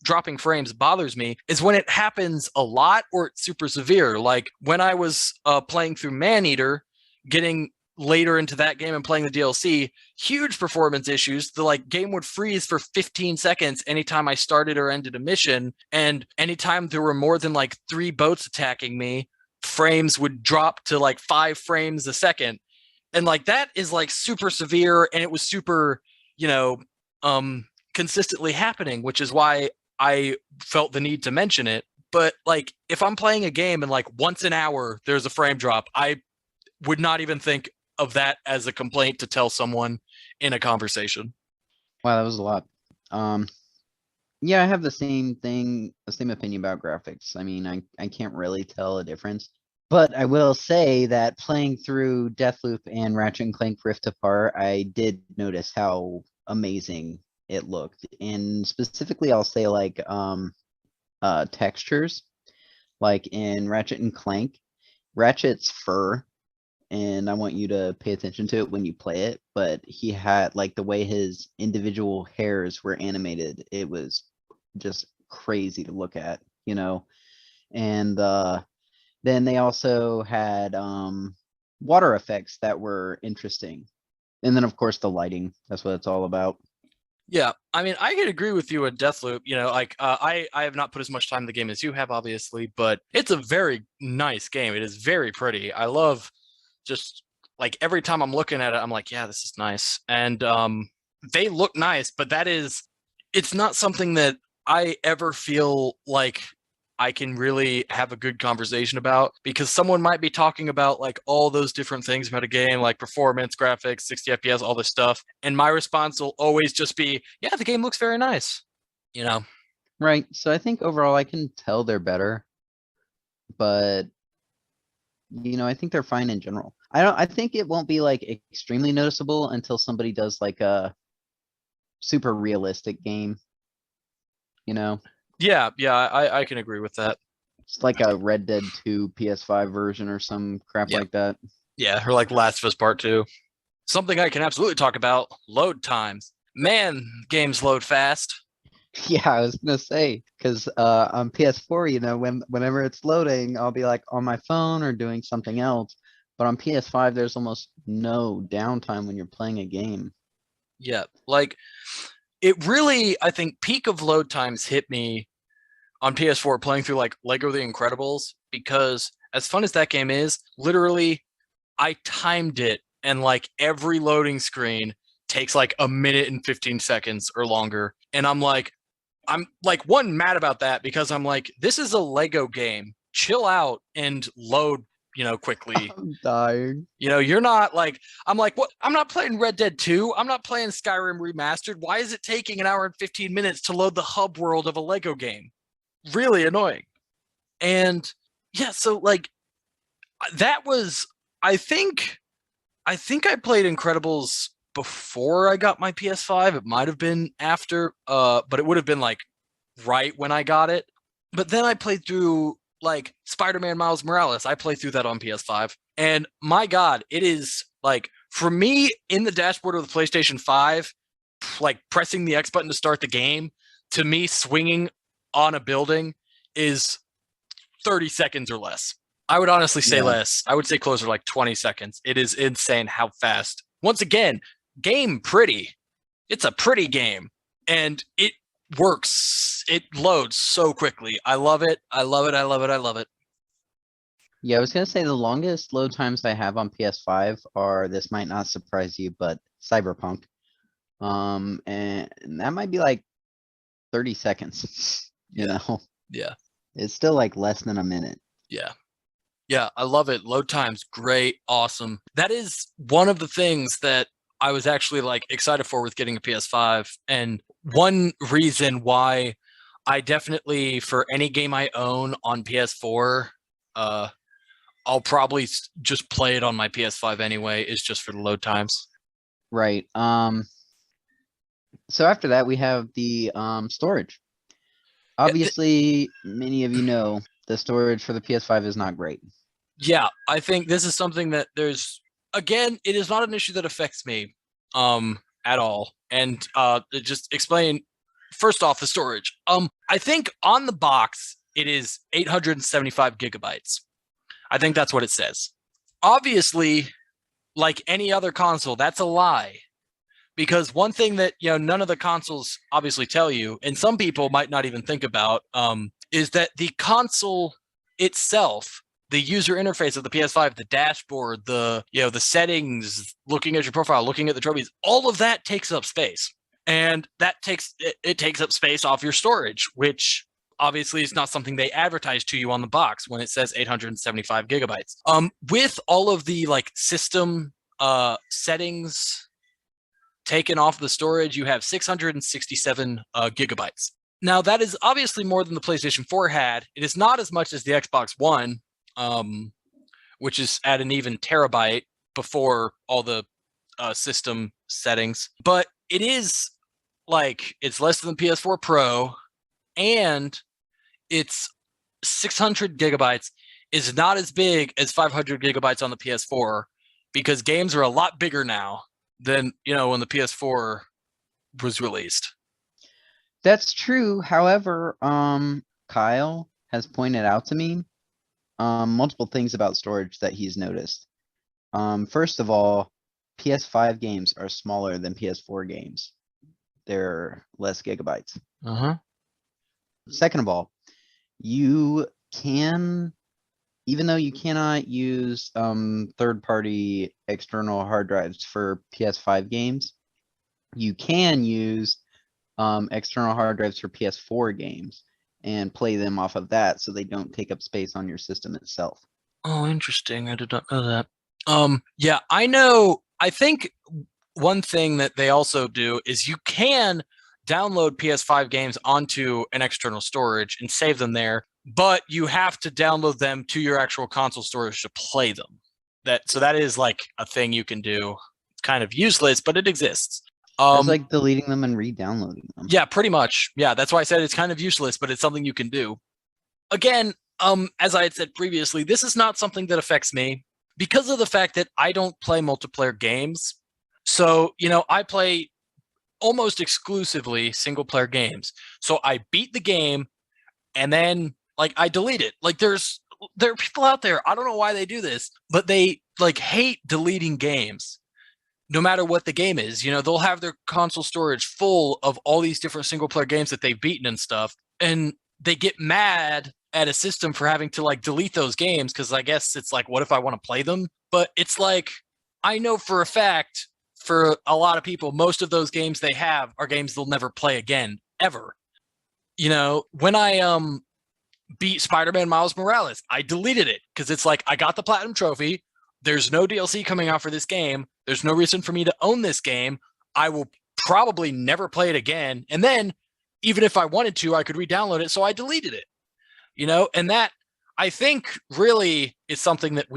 dropping frames bothers me is when it happens a lot or it's super severe. Like when I was playing through Maneater, getting later into that game and playing the DLC, huge performance issues. The like game would freeze for 15 seconds anytime I started or ended a mission, and anytime there were more than like 3 boats attacking me, frames would drop to like 5 frames a second. And like that is like super severe, and it was super, you know, consistently happening, which is why I felt the need to mention it. But like if I'm playing a game and like once an hour there's a frame drop, I would not even think of that as a complaint to tell someone in a conversation. Wow, that was a lot. Yeah, I have the same thing, the same opinion about graphics. I mean, I can't really tell a difference. But I will say that playing through Deathloop and Ratchet and Clank Rift Apart, I did notice how amazing it looked. And specifically, I'll say like textures, like in Ratchet and Clank, Ratchet's fur, and I want you to pay attention to it when you play it, but he had like the way his individual hairs were animated, it was just crazy to look at, you know. And then they also had water effects that were interesting. And then of course the lighting, that's what it's all about. Yeah, I mean, I could agree with you at Deathloop. You know, like I have not put as much time in the game as you have, obviously, but it's a very nice game. It is very pretty. I love just like every time I'm looking at it, I'm like, yeah, this is nice. And they look nice, but it's not something that I ever feel like I can really have a good conversation about, because someone might be talking about like all those different things about a game, like performance, graphics, 60 FPS, all this stuff. And my response will always just be, yeah, the game looks very nice, you know? Right. So I think overall I can tell they're better, but I think they're fine in general. I think it won't be like extremely noticeable until somebody does like a super realistic game, you know? Yeah, I can agree with that. It's like a Red Dead 2 PS5 version or some crap Yeah. like that. Yeah, or like Last of Us Part 2. Something I can absolutely talk about, load times. Man, games load fast. Yeah, I was gonna say, because on PS4, whenever it's loading, I'll be like on my phone or doing something else. But on PS5, there's almost no downtime when you're playing a game. Yeah, like it really, I think peak of load times hit me on PS4 playing through like Lego The Incredibles, because as fun as that game is, literally I timed it, and like every loading screen takes like a minute and 15 seconds or longer. And I'm like one mad about that, because I'm like, this is a Lego game. Chill out and load, quickly. I'm dying. You're not like, I'm like, what? I'm not playing Red Dead 2. I'm not playing Skyrim Remastered. Why is it taking an hour and 15 minutes to load the hub world of a Lego game? Really annoying. And yeah, so like that was, I think I played Incredibles before I got my PS5. It might have been after, but it would have been like right when I got it. But then I played through like Spider-Man Miles Morales. I played through that on PS5. And my God, it is like, for me in the dashboard of the PlayStation 5, like pressing the X button to start the game, to me swinging on a building is 30 seconds or less. I would honestly say less. I would say closer, like 20 seconds. It is insane how fast. Once again, game pretty. It's a pretty game, and it works. It loads so quickly. I love it. I love it. I love it. I love it. Yeah, I was gonna say the longest load times I have on PS5 are, this might not surprise you, but Cyberpunk. And that might be like 30 seconds, you know? Yeah. It's still like less than a minute. Yeah. Yeah, I love it. Load time's great, awesome. That is one of the things that I was actually like excited for with getting a PS5, and one reason why I definitely, for any game I own on PS4, I'll probably just play it on my PS5 anyway, is just for the load times. Right. So after that, we have the storage. Obviously, many of you know the storage for the PS5 is not great. Yeah, I think this is something that again, it is not an issue that affects me at all. And just explain first off the storage. I think on the box it is 875 gigabytes. I think that's what it says. Obviously, like any other console, that's a lie. Because one thing that none of the consoles obviously tell you, and some people might not even think about, is that the console itself, the user interface of the PS5, the dashboard, the settings, looking at your profile, looking at the trophies, all of that takes up space, and that takes up space off your storage, which obviously is not something they advertise to you on the box when it says 875 gigabytes. With all of the like system settings taken off the storage, you have 667 gigabytes. Now, that is obviously more than the PlayStation 4 had. It is not as much as the Xbox One, which is at an even terabyte before all the system settings. But it is like, it's less than the PS4 Pro, and it's 600 gigabytes is not as big as 500 gigabytes on the PS4, because games are a lot bigger now than when the PS4 was released. That's true. However, Kyle has pointed out to me multiple things about storage that he's noticed. First of all, PS5 games are smaller than PS4 games. They're less gigabytes. Second of all, you can, even though you cannot use third-party external hard drives for PS5 games, you can use external hard drives for PS4 games and play them off of that, so they don't take up space on your system itself. Oh, interesting. I did not know that. Yeah, I know. I think one thing that they also do is you can download PS5 games onto an external storage and save them there, but you have to download them to your actual console storage to play them. So that is like a thing you can do. It's kind of useless, but it exists. It's like deleting them and re-downloading them. Yeah, pretty much. Yeah, that's why I said it's kind of useless, but it's something you can do. Again, as I had said previously, this is not something that affects me because of the fact that I don't play multiplayer games. So, I play almost exclusively single player games. So I beat the game and then like I delete it. Like there are people out there, I don't know why they do this, but they like hate deleting games. No matter what the game is, they'll have their console storage full of all these different single player games that they've beaten and stuff. And they get mad at a system for having to like delete those games, because I guess it's like, what if I want to play them? But it's like, I know for a fact, for a lot of people, most of those games they have are games they'll never play again, ever. When I beat Spider-Man Miles Morales, I deleted it because it's like, I got the Platinum Trophy. There's no DLC coming out for this game. There's no reason for me to own this game. I will probably never play it again. And then, even if I wanted to, I could re-download it. So I deleted it. And that, I think, really is something that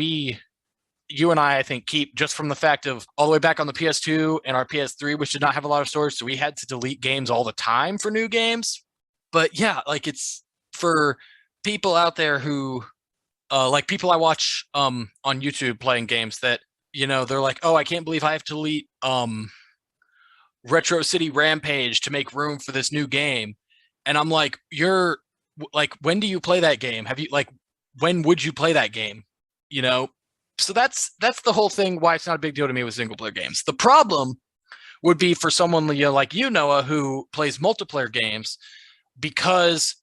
you and I think, keep just from the fact of all the way back on the PS2 and our PS3, which did not have a lot of storage. So we had to delete games all the time for new games. But yeah, like it's for people out there who, like people I watch on YouTube playing games that, they're like, oh, I can't believe I have to delete Retro City Rampage to make room for this new game. And I'm like, you're like, when do you play that game? Have you like, when would you play that game? So that's the whole thing why it's not a big deal to me with single player games. The problem would be for someone like Noah, who plays multiplayer games, because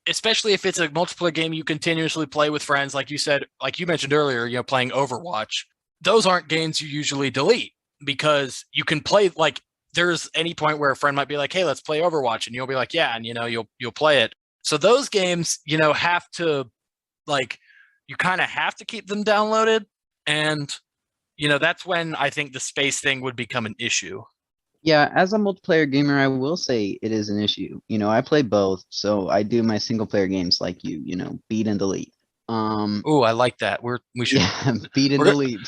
especially if it's a multiplayer game you continuously play with friends, like you said, like you mentioned earlier, playing Overwatch, those aren't games you usually delete, because you can play, like there's any point where a friend might be like, hey, let's play Overwatch, and you'll be like, yeah, and you'll play it. So those games, have to, like, you kind of have to keep them downloaded, and that's when I think the space thing would become an issue. Yeah, as a multiplayer gamer, I will say it is an issue. I play both, so I do my single player games like beat and delete. Oh, I like that. We should beat and delete.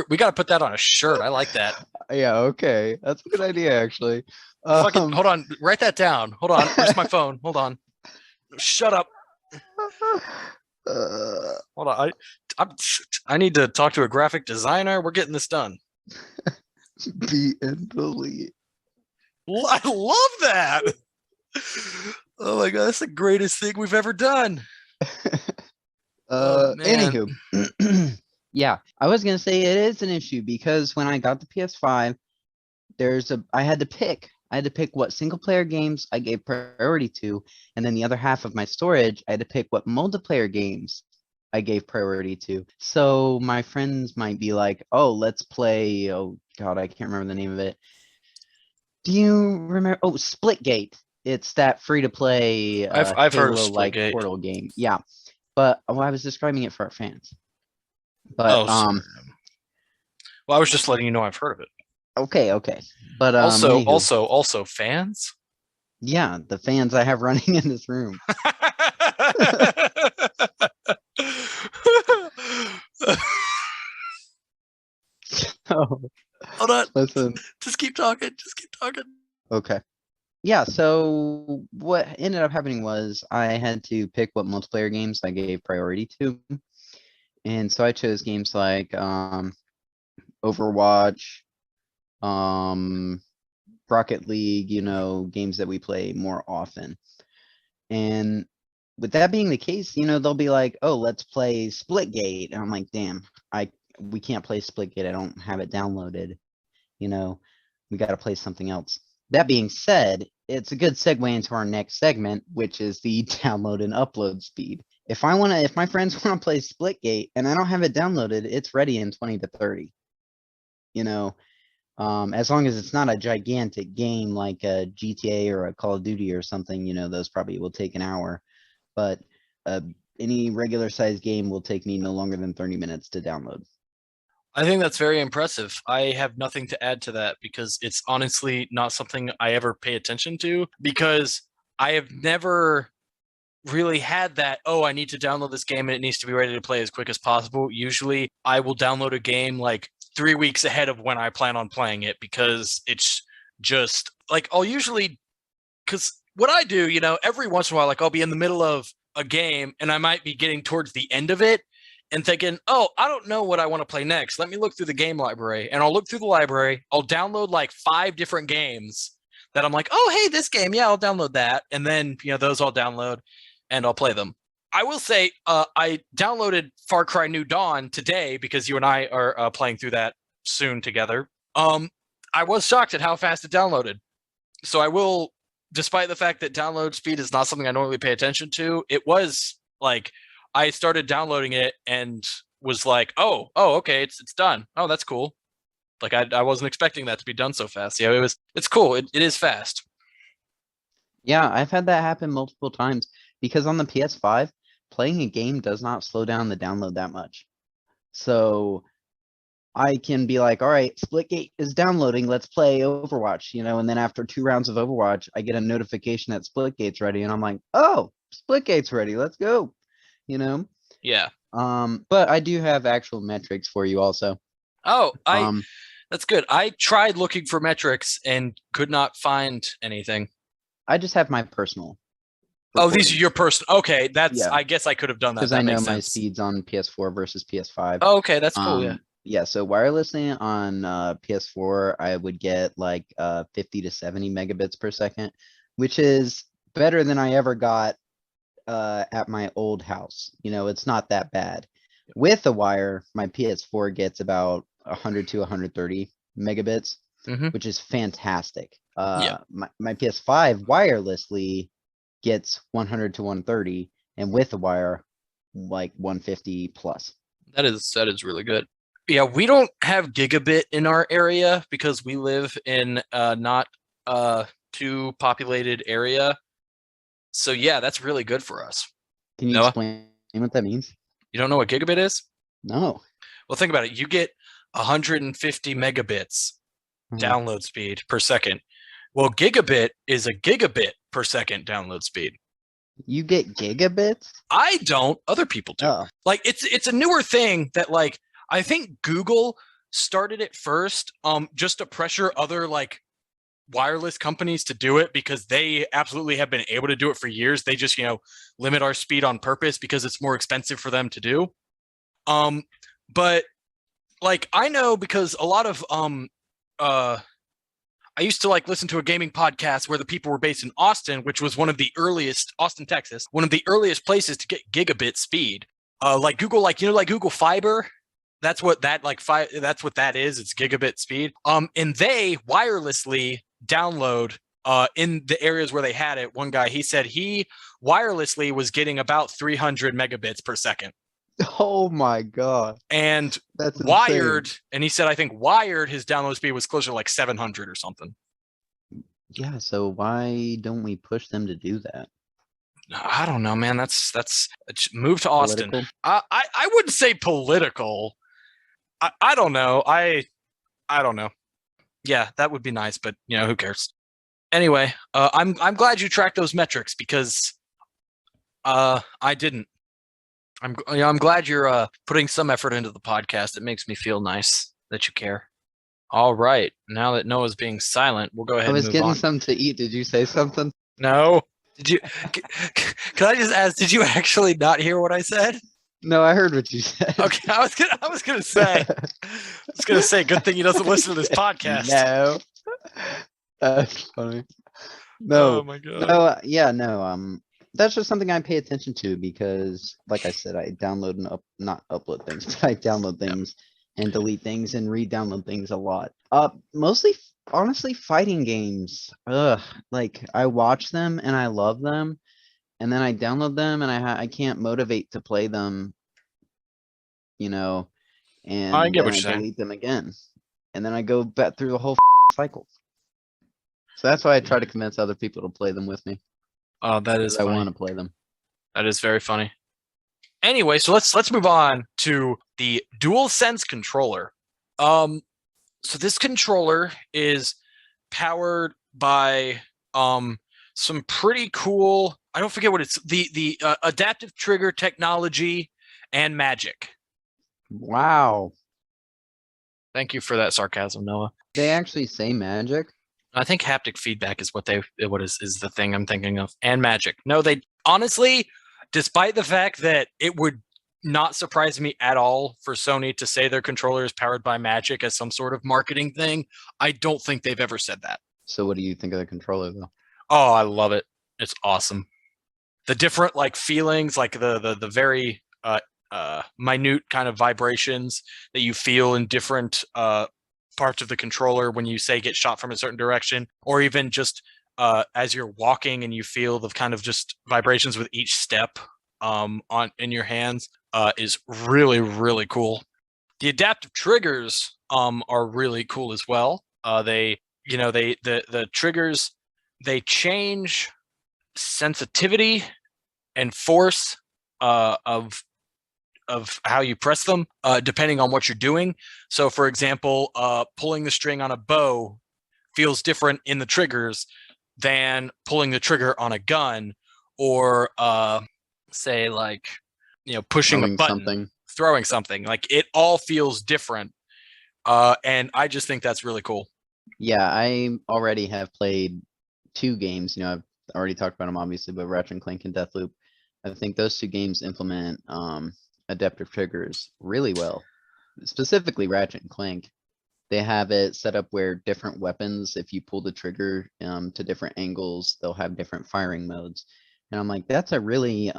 We got to put that on a shirt. I like that. Yeah, okay, that's a good idea, actually. Hold on, write that down. Hold on, where's my phone? Hold on. Shut up. Hold on. I need to talk to a graphic designer. We're getting this done. Beat and delete. I love that. Oh my god, that's the greatest thing we've ever done. Anywho, Yeah, I was gonna say it is an issue because when I got the PS5, I had to pick what single player games I gave priority to, and then the other half of my storage, I had to pick what multiplayer games I gave priority to. So my friends might be like, "Oh, let's play." Oh God, I can't remember the name of it. Do you remember? Oh, Splitgate. It's that free to play I've heard of Halo like Splitgate. Portal game. Yeah, but I was describing it for our fans. But Oh, sorry. Well, I was just letting you know I've heard of it. okay. But Also, anywho, fans. yeah, the fans I have running in this room. Oh, Hold on. listen. Just keep talking. Just keep talking. Okay. Yeah, so what ended up happening was I had to pick what multiplayer games I gave priority to. And so I chose games like Overwatch, um Rocket League, games that we play more often. And with that being the case, they'll be like, "Oh, let's play Splitgate." And I'm like, "Damn, we can't play Splitgate. I don't have it downloaded. You know, we got to play something else." That being said, it's a good segue into our next segment, which is the download and upload speed. If my friends want to play Splitgate and I don't have it downloaded, it's ready in 20 to 30. You know, as long as it's not a gigantic game like a GTA or a Call of Duty or something, those probably will take an hour. But uh, any regular sized game will take me no longer than 30 minutes to download. I think that's very impressive. I have nothing to add to that because it's honestly not something I ever pay attention to because I have never really had that, oh, I need to download this game and it needs to be ready to play as quick as possible. Usually I will download a game like 3 weeks ahead of when I plan on playing it because it's just like I'll usually, because what I do, every once in a while, like I'll be in the middle of a game and I might be getting towards the end of it and thinking, oh, I don't know what I want to play next. Let me look through the game library. And I'll look through the library. I'll download like 5 different games that I'm like, oh, hey, this game. Yeah, I'll download that. And then, those I'll download and I'll play them. I will say, I downloaded Far Cry New Dawn today because you and I are playing through that soon together. I was shocked at how fast it downloaded. So I will, despite the fact that download speed is not something I normally pay attention to, it was like I started downloading it and was like, oh, okay, it's done. Oh, that's cool. Like I wasn't expecting that to be done so fast. Yeah, it's cool. It is fast. Yeah, I've had that happen multiple times because on the PS5, playing a game does not slow down the download that much. So I can be like, all right, Splitgate is downloading. Let's play Overwatch, and then after 2 rounds of Overwatch, I get a notification that Splitgate's ready, and I'm like, oh, Splitgate's ready. Let's go. You know. Yeah. But I do have actual metrics for you also. Oh, Um, that's good. I tried looking for metrics and could not find anything. I just have my personal Oh, these are recordings. your personal. Okay, that's. Yeah, I guess I could have done that. because I That know makes my sense. speeds on PS4 versus PS5. Oh, okay, that's cool. Yeah. Yeah, so wirelessly on PS4, I would get like 50 to 70 megabits per second, which is better than I ever got at my old house. It's not that bad. With the wire, my PS4 gets about 100 to 130 megabits, Mm-hmm. which is fantastic. Yeah. My PS5 wirelessly gets 100 to 130, and with the wire, like 150 plus. That is really good. Yeah, we don't have gigabit in our area because we live in not too populated area. So yeah, that's really good for us. Can you Noah, explain what that means? you don't know what gigabit is? No. Well, think about it. You get 150 megabits Mhm. download speed per second. Well, gigabit is a gigabit per second download speed. You get gigabits? I don't, other people do. Oh, Like it's a newer thing that like I think Google started it first just to pressure other like wireless companies to do it because they absolutely have been able to do it for years. They just, limit our speed on purpose because it's more expensive for them to do. But like I know because a lot of uh I used to like listen to a gaming podcast where the people were based in Austin, which was one of the earliest Austin, Texas, one of the earliest places to get gigabit speed. Like Google, like Google Fiber, That's what that like five. That's what that is. It's gigabit speed. And they wirelessly download. In the areas where they had it, one guy he said he wirelessly was getting about 300 megabits per second. Oh my god, And that's wired, insane. and he said I think wired his download speed was closer to like 700 or something. Yeah, so why don't we push them to do that? I don't know, man. That's move to Austin. Political? I wouldn't say political. I don't know. I don't know. Yeah, that would be nice, but you know, who cares? Anyway, I'm glad you tracked those metrics because I didn't. I'm glad you're putting some effort into the podcast. It makes me feel nice that you care. All right, now that Noah's being silent, we'll go ahead I and was move getting on. something to eat. Did you say something? No, did you? Can I just ask? Did you actually not hear what I said? No, I heard what you said. Okay, I was gonna say, good thing he doesn't listen to this podcast. No. That's funny. Oh No. my god. No, yeah, no. That's just something I pay attention to because, like I said, I download and not upload things, but I download Yep. things and delete things and re-download things a lot. Mostly, honestly, fighting games. Ugh, like I watch them and I love them, and then I download them and I can't motivate to play them, you know, I and get then what I you're saying. delete them again, and then I go back through the whole cycle. So that's why I try to convince other people to play them with me Oh, that is because I funny. want to play them. That is very funny. Anyway, so let's move on to the DualSense controller. So this controller is powered by some pretty cool. I don't forget what it's the adaptive trigger technology and magic. Wow. Thank you for that sarcasm, Noah. They actually say magic. I think haptic feedback is what is the thing I'm thinking of, and magic. No, they honestly, despite the fact that it would not surprise me at all for Sony to say their controller is powered by magic as some sort of marketing thing, I don't think they've ever said that. So what do you think of the controller though? Oh, I love it. It's awesome. The different like feelings, like the very minute kind of vibrations that you feel in different parts of the controller when you say get shot from a certain direction, or even just as you're walking and you feel the kind of just vibrations with each step on in your hands is really really cool. The adaptive triggers are really cool as well. They the triggers, they change sensitivity and force of how you press them depending on what you're doing. So for example, pulling the string on a bow feels different in the triggers than pulling the trigger on a gun, or say like pushing a Throwing button, something. throwing something. Like it all feels different, and I just think that's really cool. Yeah, I already have played 2 games. I've already talked about them obviously, but Ratchet and Clank and Deathloop. I think those 2 games implement adaptive triggers really well. Specifically Ratchet and Clank. They have it set up where different weapons, if you pull the trigger to different angles, they'll have different firing modes. And I'm like, that's a really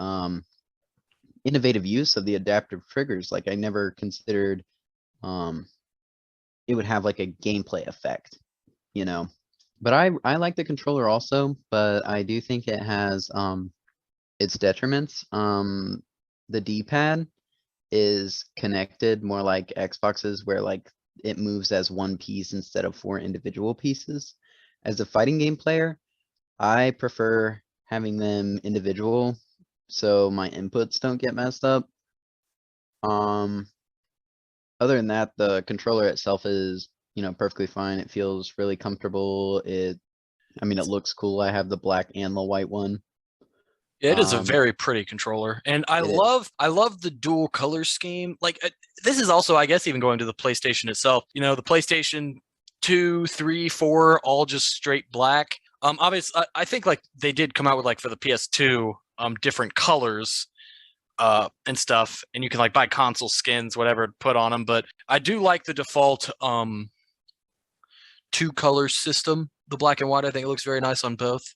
innovative use of the adaptive triggers. Like I never considered it would have like a gameplay effect, you know. But I like the controller also, but I do think it has its detriments. The D-pad is connected more like Xboxes where like it moves as one piece instead of 4 individual pieces. As a fighting game player, I prefer having them individual so my inputs don't get messed up. Other than that, the controller itself is, perfectly fine. It feels really comfortable. I mean, it looks cool. I have the black and the white one. It is a Um, very pretty controller, and I it is. love the dual color scheme. Like this is also, I guess, even going to the PlayStation itself. The PlayStation 2, 3, 4, all just straight black. Obviously, I think like they did come out with like for the PS2, different colors, and stuff, and you can like buy console skins, whatever, to put on them. But I do like the default 2 color system, the black and white. I think it looks very nice on both.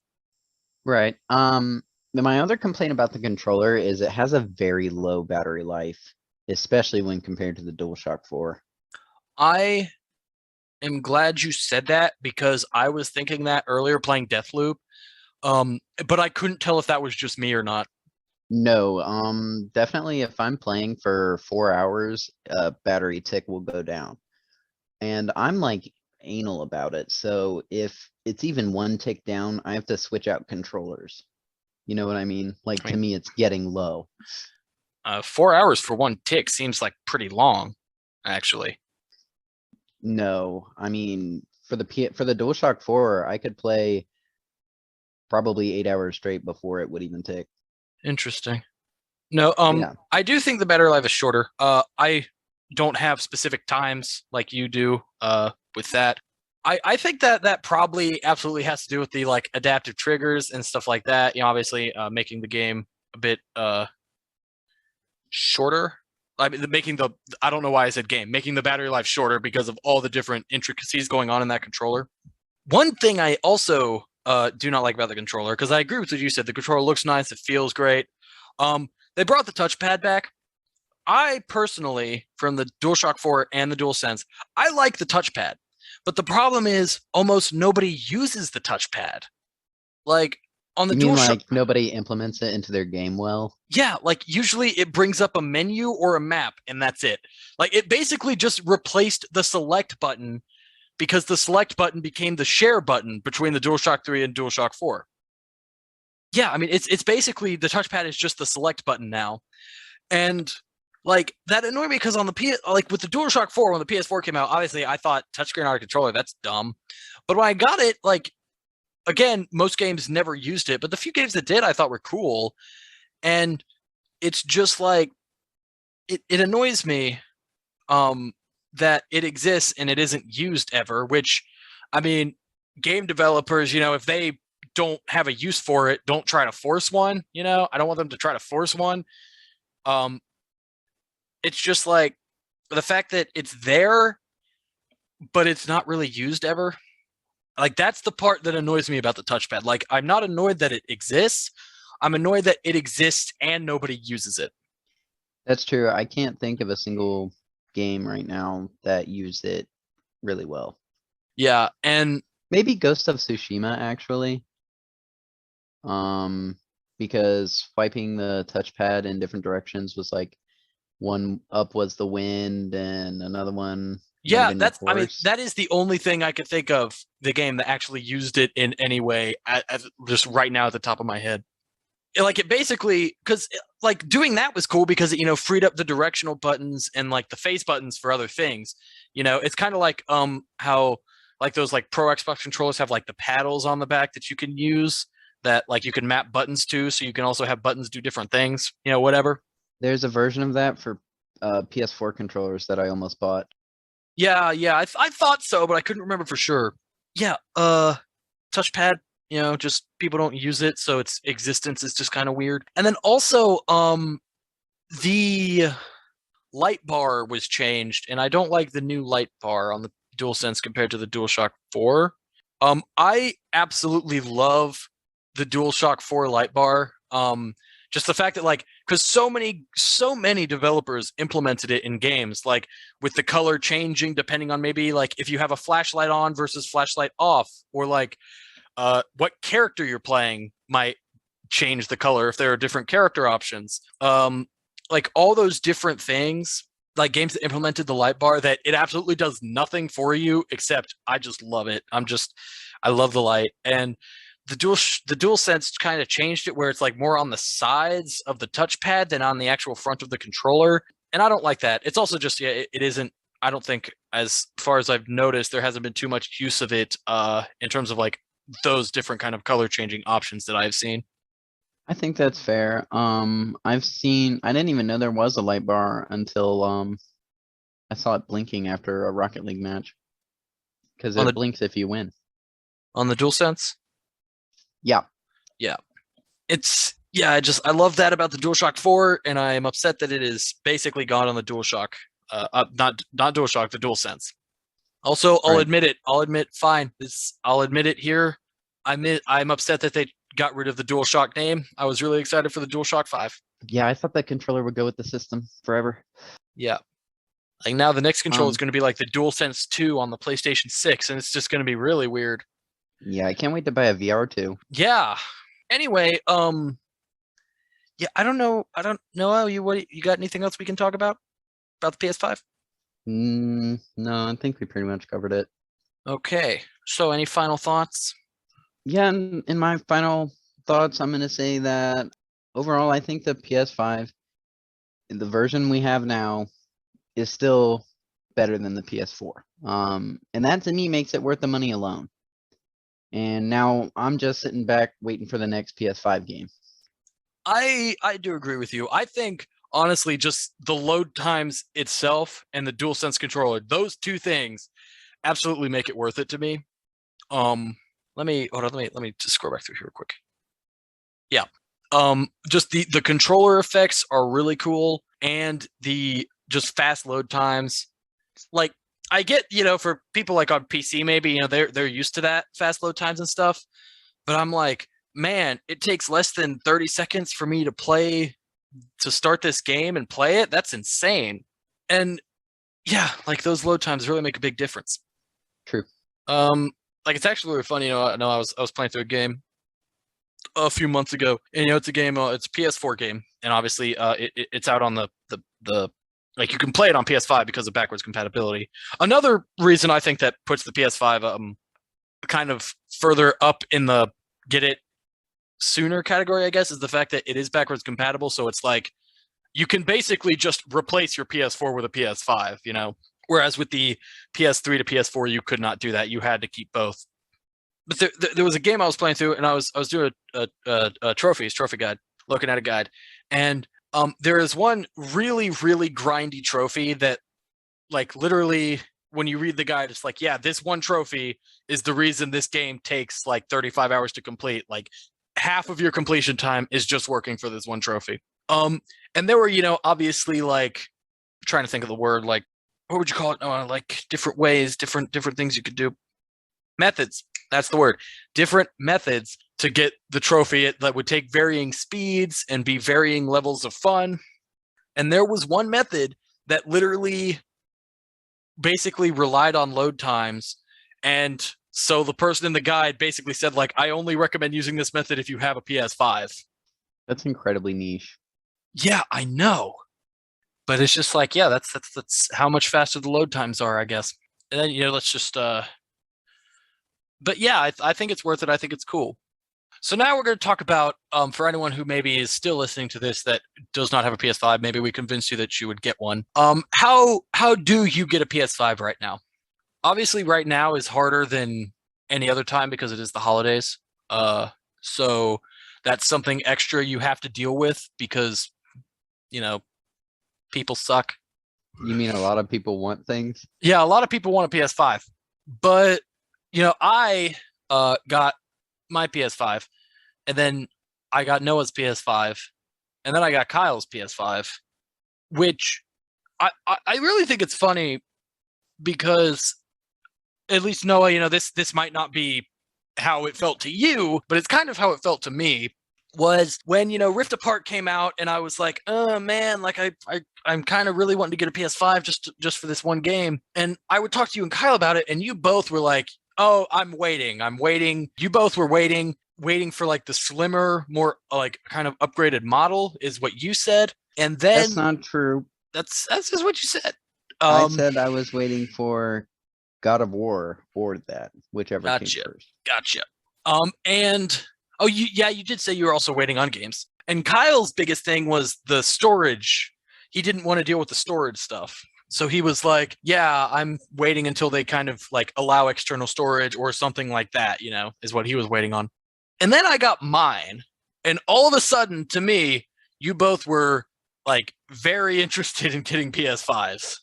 Right. My other complaint about the controller is it has a very low battery life. especially when compared to the DualShock 4. I am glad you said that because I was thinking that earlier playing Deathloop. But I couldn't tell if that was just me or not. No, definitely if I'm playing for 4 hours, battery tick will go down. And I'm like anal about it. So if it's even one tick down, I have to switch out controllers. You know what I mean? Like I to mean, me, it's getting low. 4 hours for one tick seems like pretty long, actually. No, I mean for the DualShock 4, I could play probably 8 hours straight before it would even tick. Interesting. No, Yeah. I do think the battery life is shorter. I don't have specific times like you do. With that, I think that probably absolutely has to do with the like adaptive triggers and stuff like that. You know, obviously, making the game a bit shorter. I mean, making the I don't know why I said game, making the battery life shorter because of all the different intricacies going on in that controller. One thing I also do not like about the controller, because I agree with what you said, the controller looks nice, it feels great. They brought the touchpad back. I personally, from the DualShock 4 and the DualSense, I like the touchpad. But the problem is almost nobody uses the touchpad. Like on the You mean DualShock, like nobody implements it into their game well? yeah, like usually it brings up a menu or a map and that's it. Like it basically just replaced the select button because the select button became the share button between the DualShock 3 and DualShock 4. Yeah, I mean it's basically the touchpad is just the select button now. And like that annoyed me because on the like with the DualShock 4 when the PS4 came out, obviously I thought touchscreen on a controller, that's dumb. But when I got it, like again, most games never used it, but the few games that did I thought were cool. And it's just like it annoys me um that it exists and it isn't used ever, which I mean, game developers, you know, if they don't have a use for it, don't try to force one, you know. I don't want them to try to force one. Um it's just like the fact that it's there but it's not really used ever. Like that's the part that annoys me about the touchpad. Like I'm not annoyed that it exists. I'm annoyed that it exists and nobody uses it. That's true. I can't think of a single game right now that used it really well. Yeah, and Maybe Ghost of Tsushima actually. Um, because swiping the touchpad in different directions was like one up was the wind and another one might have yeah, been your that's I mean horse. that is the only thing I could think of the game that actually used it in any way just right now at the top of my head. Like it basically because like doing that was cool because it, you know, freed up the directional buttons and like the face buttons for other things. You know, it's kind of like how like those like pro Xbox controllers have like the paddles on the back that you can use that like you can map buttons to, so you can also have buttons do different things, you know, whatever. There's a version of that for PS4 controllers that I almost bought. Yeah, I thought so, but I couldn't remember for sure. Yeah, touchpad, you know, just people don't use it, so its existence is just kind of weird. And then also, the light bar was changed, and I don't like the new light bar on the DualSense compared to the DualShock 4. I absolutely love the DualShock 4 light bar. Just the fact that like because so many developers implemented it in games, like with the color changing depending on maybe like if you have a flashlight on versus flashlight off, or like what character you're playing might change the color if there are different character options. Like all those different things, like games that implemented the light bar, that it absolutely does nothing for you except I just love it. I love the light. And the dual sense kind of changed it where it's like more on the sides of the touchpad than on the actual front of the controller. And I don't like that. It's also just yeah, it isn't. I don't think, as far as I've noticed, there hasn't been too much use of it in terms of like those different kind of color changing options that I've seen. I think that's fair. I didn't even know there was a light bar until I saw it blinking after a Rocket League match because on it the blinks if you win. on the dual sense. Yeah, Yeah, it's yeah. I love that about the DualShock 4, and I am upset that it is basically gone on the DualShock. Not DualShock, the DualSense. Also, I'll right. admit it. I'll admit fine. I'll admit it here. I'm upset that they got rid of the DualShock name. I was really excited for the DualShock 5. Yeah, I thought that controller would go with the system forever. Yeah. Like now the next controller is Um, going to be like the DualSense 2 on the PlayStation 6, and it's just going to be really weird. yeah, I can't wait to buy a VR too. Yeah. Anyway, yeah, I don't know. I don't know. You got anything else we can talk about the PS5? No, I think we pretty much covered it. Okay. So any final thoughts? Yeah, in my final thoughts, I'm gonna say that overall, I think the PS5, the version we have now, is still better than the PS4. And that to me makes it worth the money alone. And now I'm just sitting back waiting for the next PS5 game. I do agree with you. I think honestly, just the load times itself and the DualSense controller, those two things absolutely make it worth it to me. Let me hold on, let me just scroll back through here real quick. Yeah. Just the controller effects are really cool, and the just fast load times. Like I get, for people like on PC, maybe, they're used to that fast load times and stuff. But I'm like, man, it takes less than 30 seconds for me to start this game and play it. That's insane. And yeah, like those load times really make a big difference. True. Like it's actually really funny. I was playing through a game a few months ago, and it's a game. It's a PS4 game, and obviously, it's out on the like you can play it on PS5 because of backwards compatibility. Another reason I think that puts the PS5 kind of further up in the get it sooner category, I guess, is the fact that it is backwards compatible. So it's like you can basically just replace your PS4 with a PS5, Whereas with the PS3 to PS4, you could not do that. You had to keep both. But there was a game I was playing through, and I was doing a trophy guide, looking at a guide, and there is one really really grindy trophy that, like, literally when you read the guide, it's like, yeah, this one trophy is the reason this game takes like 35 hours to complete. Like half of your completion time is just working for this one trophy. And there were, obviously, like, trying to think of the word, like, what would you call it? Like different ways, different things you could do. Methods. That's the word. Different methods to get the trophy that would take varying speeds and be varying levels of fun. And there was one method that literally basically relied on load times. And so the person in the guide basically said, like, I only recommend using this method if you have a PS5. That's incredibly niche. Yeah, I know. But it's just like, yeah, that's how much faster the load times are, I guess. And then, let's just but yeah, I think it's worth it. I think it's cool. So now we're going to talk about, for anyone who maybe is still listening to this that does not have a PS5, maybe we convinced you that you would get one. How do you get a PS5 right now? Obviously, right now is harder than any other time because it is the holidays. So that's something extra you have to deal with because, people suck. You mean a lot of people want things? Yeah, a lot of people want a PS5, but I got my PS5, and then I got Noah's PS5, and then I got Kyle's PS5, which I really think it's funny because, at least Noah, this might not be how it felt to you, but it's kind of how it felt to me. Was when Rift Apart came out, and I was like, oh man, like I'm kind of really wanting to get a PS5 just for this one game. And I would talk to you and Kyle about it, and you both were like, oh, I'm waiting. You both were waiting for like the slimmer, more like kind of upgraded model, is what you said. And then That's not true. that's just what you said. I said I was waiting for God of War or that, whichever came first. Gotcha. And oh, you did say you were also waiting on games. And Kyle's biggest thing was the storage. He didn't want to deal with the storage stuff. So he was like, yeah, I'm waiting until they kind of like allow external storage or something like that, is what he was waiting on. And then I got mine. And all of a sudden, to me, you both were like very interested in getting PS5s.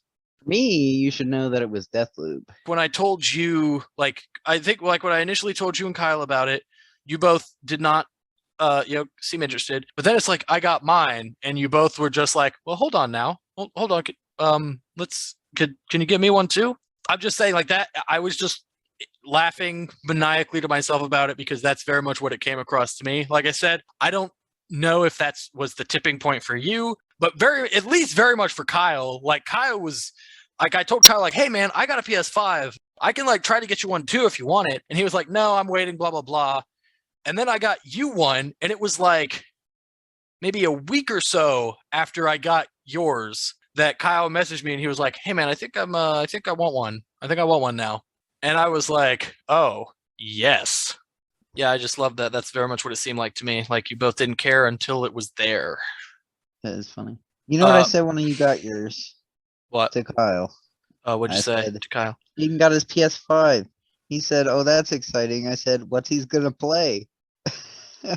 Me, you should know that it was Deathloop. When I told you, like, I think like when I initially told you and Kyle about it, you both did not seem interested. But then it's like I got mine, and you both were just like, well, hold on now. Hold on. Can you give me one too? I'm just saying, like, that I was just laughing maniacally to myself about it because that's very much what it came across to me. Like I said, I don't know if that's was the tipping point for you, but at least very much for Kyle. Like Kyle was like, I told Kyle like, hey man, I got a PS5. I can like try to get you one too if you want it. And he was like, no, I'm waiting, blah blah blah. And then I got you one, and it was like maybe a week or so after I got yours that Kyle messaged me and he was like, hey man, I think I want one. I think I want one now. And I was like, oh yes. Yeah, I just love that. That's very much what it seemed like to me. Like you both didn't care until it was there. That is funny. You know what I Uh, said when you got yours what? to Kyle? What'd you I say said to Kyle? he even got his PS5. He said, "Oh, that's exciting." I said, "What's he's gonna play?"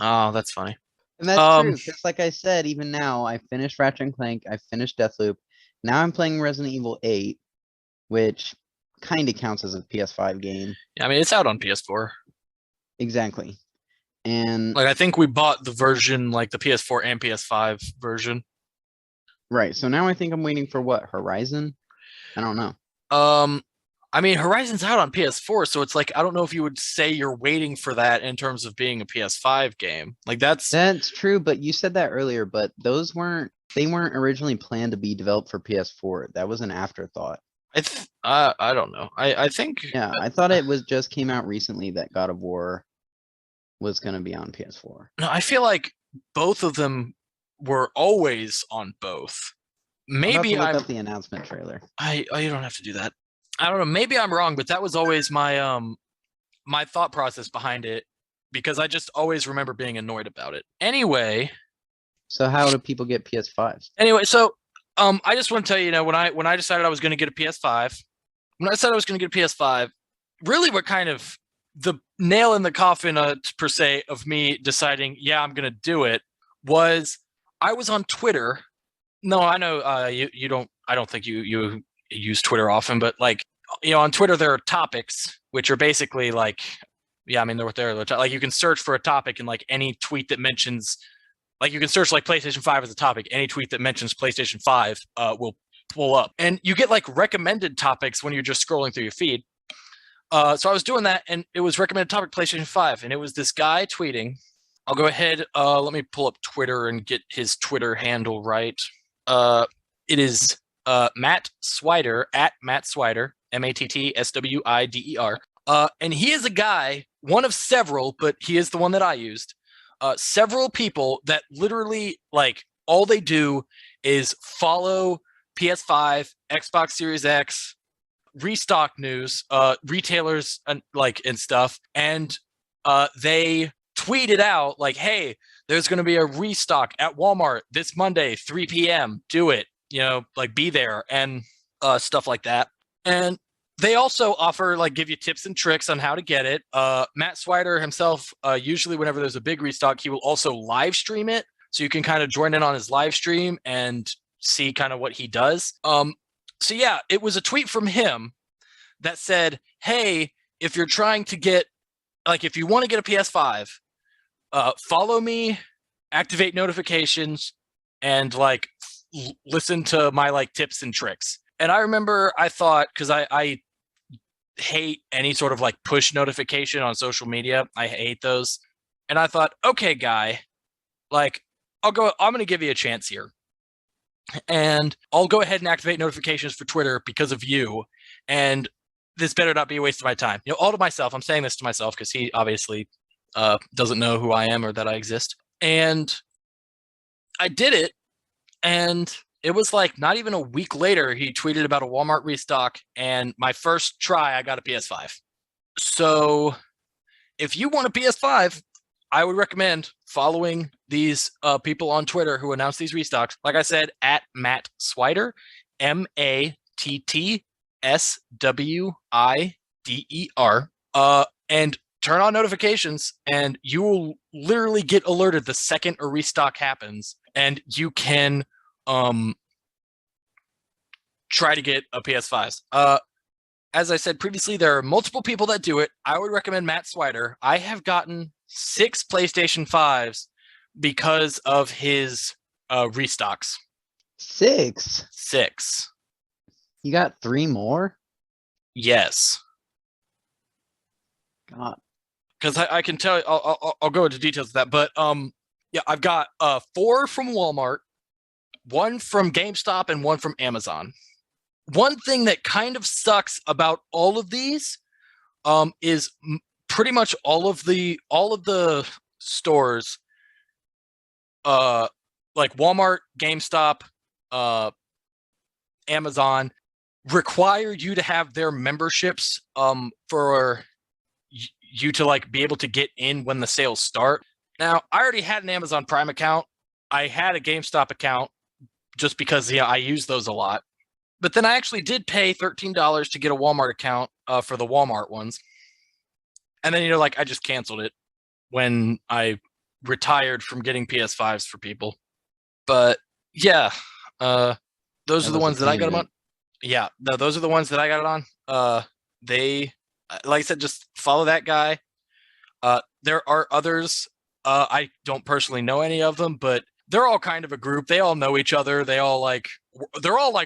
Oh, that's funny. And that's Um, true, because like I said, even now I finished Ratchet and Clank, I finished Deathloop. Now I'm playing Resident Evil 8, which kind of counts as a PS5 game. yeah, I mean, it's out on PS4. Exactly. And Like, I think we bought the version, like the PS4 and PS5 version. right, so now I think I'm waiting for what? Horizon? I don't know. Um, I mean, Horizon's out on PS4, so it's like I don't know if you would say you're waiting for that in terms of being a PS5 game. Like That's true, but you said that earlier, but they weren't originally planned to be developed for PS4. That was an afterthought. I don't know. I think Yeah, I thought it was just came out recently that God of War was gonna be on PS4. no, I feel like both of them were always on both. I'm about to Maybe look I'm up the announcement trailer. you don't have to do that. I don't know. Maybe I'm wrong, but that was always my thought process behind it because I just always remember being annoyed about it. So how do people get PS5s? So I just want to tell you, when I decided I was going to get a PS5, when I said I was going to get a PS5, really what kind of the nail in the coffin, per se, of me deciding, yeah, I'm going to do it was I was on Twitter. No, I know you don't. I don't think you use Twitter often, but like on Twitter there are topics which are basically like, yeah, I mean they're what they're like. You can search for a topic and like any tweet that mentions, like you can search like PlayStation 5 as a topic. Any tweet that mentions PlayStation 5 will pull up, and you get like recommended topics when you're just scrolling through your feed. So I was doing that, and it was recommended topic PlayStation 5, and it was this guy tweeting. I'll go ahead. Let me pull up Twitter and get his Twitter handle right. It is Matt Swider at Matt Swider, MattsWider. And he is a guy, one of several, but he is the one that I used. Several people that literally like all they do is follow PS5, Xbox Series X, restock news, retailers and stuff, and they tweeted out like, "Hey, there's going to be a restock at Walmart this Monday, 3 p.m. Do it, like be there," and stuff like that. And they also offer like give you tips and tricks on how to get it. Matt Swider himself, usually whenever there's a big restock, he will also live stream it, so you can kind of join in on his live stream and see kind of what he does. So yeah, it was a tweet from him that said, "Hey, if you're trying to get, like, if you want to get a PS5, follow me, activate notifications, and like listen to my like tips and tricks." And I remember I thought, because I hate any sort of like push notification on social media. I hate those. And I thought, okay, guy, like I'm going to give you a chance here. And I'll go ahead and activate notifications for Twitter because of you. And this better not be a waste of my time. All to myself. I'm saying this to myself because he obviously doesn't know who I am or that I exist. And I did it. And it was like not even a week later, he tweeted about a Walmart restock. And my first try, I got a PS5. So if you want a PS5, I would recommend following these people on Twitter who announce these restocks. Like I said, at Matt Swider, MattsSwider, and turn on notifications, and you will literally get alerted the second a restock happens, and you can try to get a PS5s. As I said previously, there are multiple people that do it. I would recommend Matt Swider. I have gotten 6 PlayStation 5s because of his restocks. 6? 6. You got 3 more? Yes. God. Because I can tell you, I'll go into details of that. But Yeah, I've got 4 from Walmart, 1 from GameStop, and 1 from Amazon. One thing that kind of sucks about all of these is pretty much all of the stores, uh, like Walmart, GameStop, uh, Amazon, require you to have their memberships for you to like be able to get in when the sales start. Now, I already had an Amazon Prime account. I had a GameStop account just because I use those a lot. But then I actually did pay $13 to get a Walmart account for the Walmart ones. And then like I just canceled it when I retired from getting PS5s for people. But yeah, those That are the was a ones that I got them on. tangent. Yeah, those are the ones that I got it on. They, like I said, just follow that guy. There are others. I don't personally know any of them, but they're all kind of a group. They all know each other. They're all like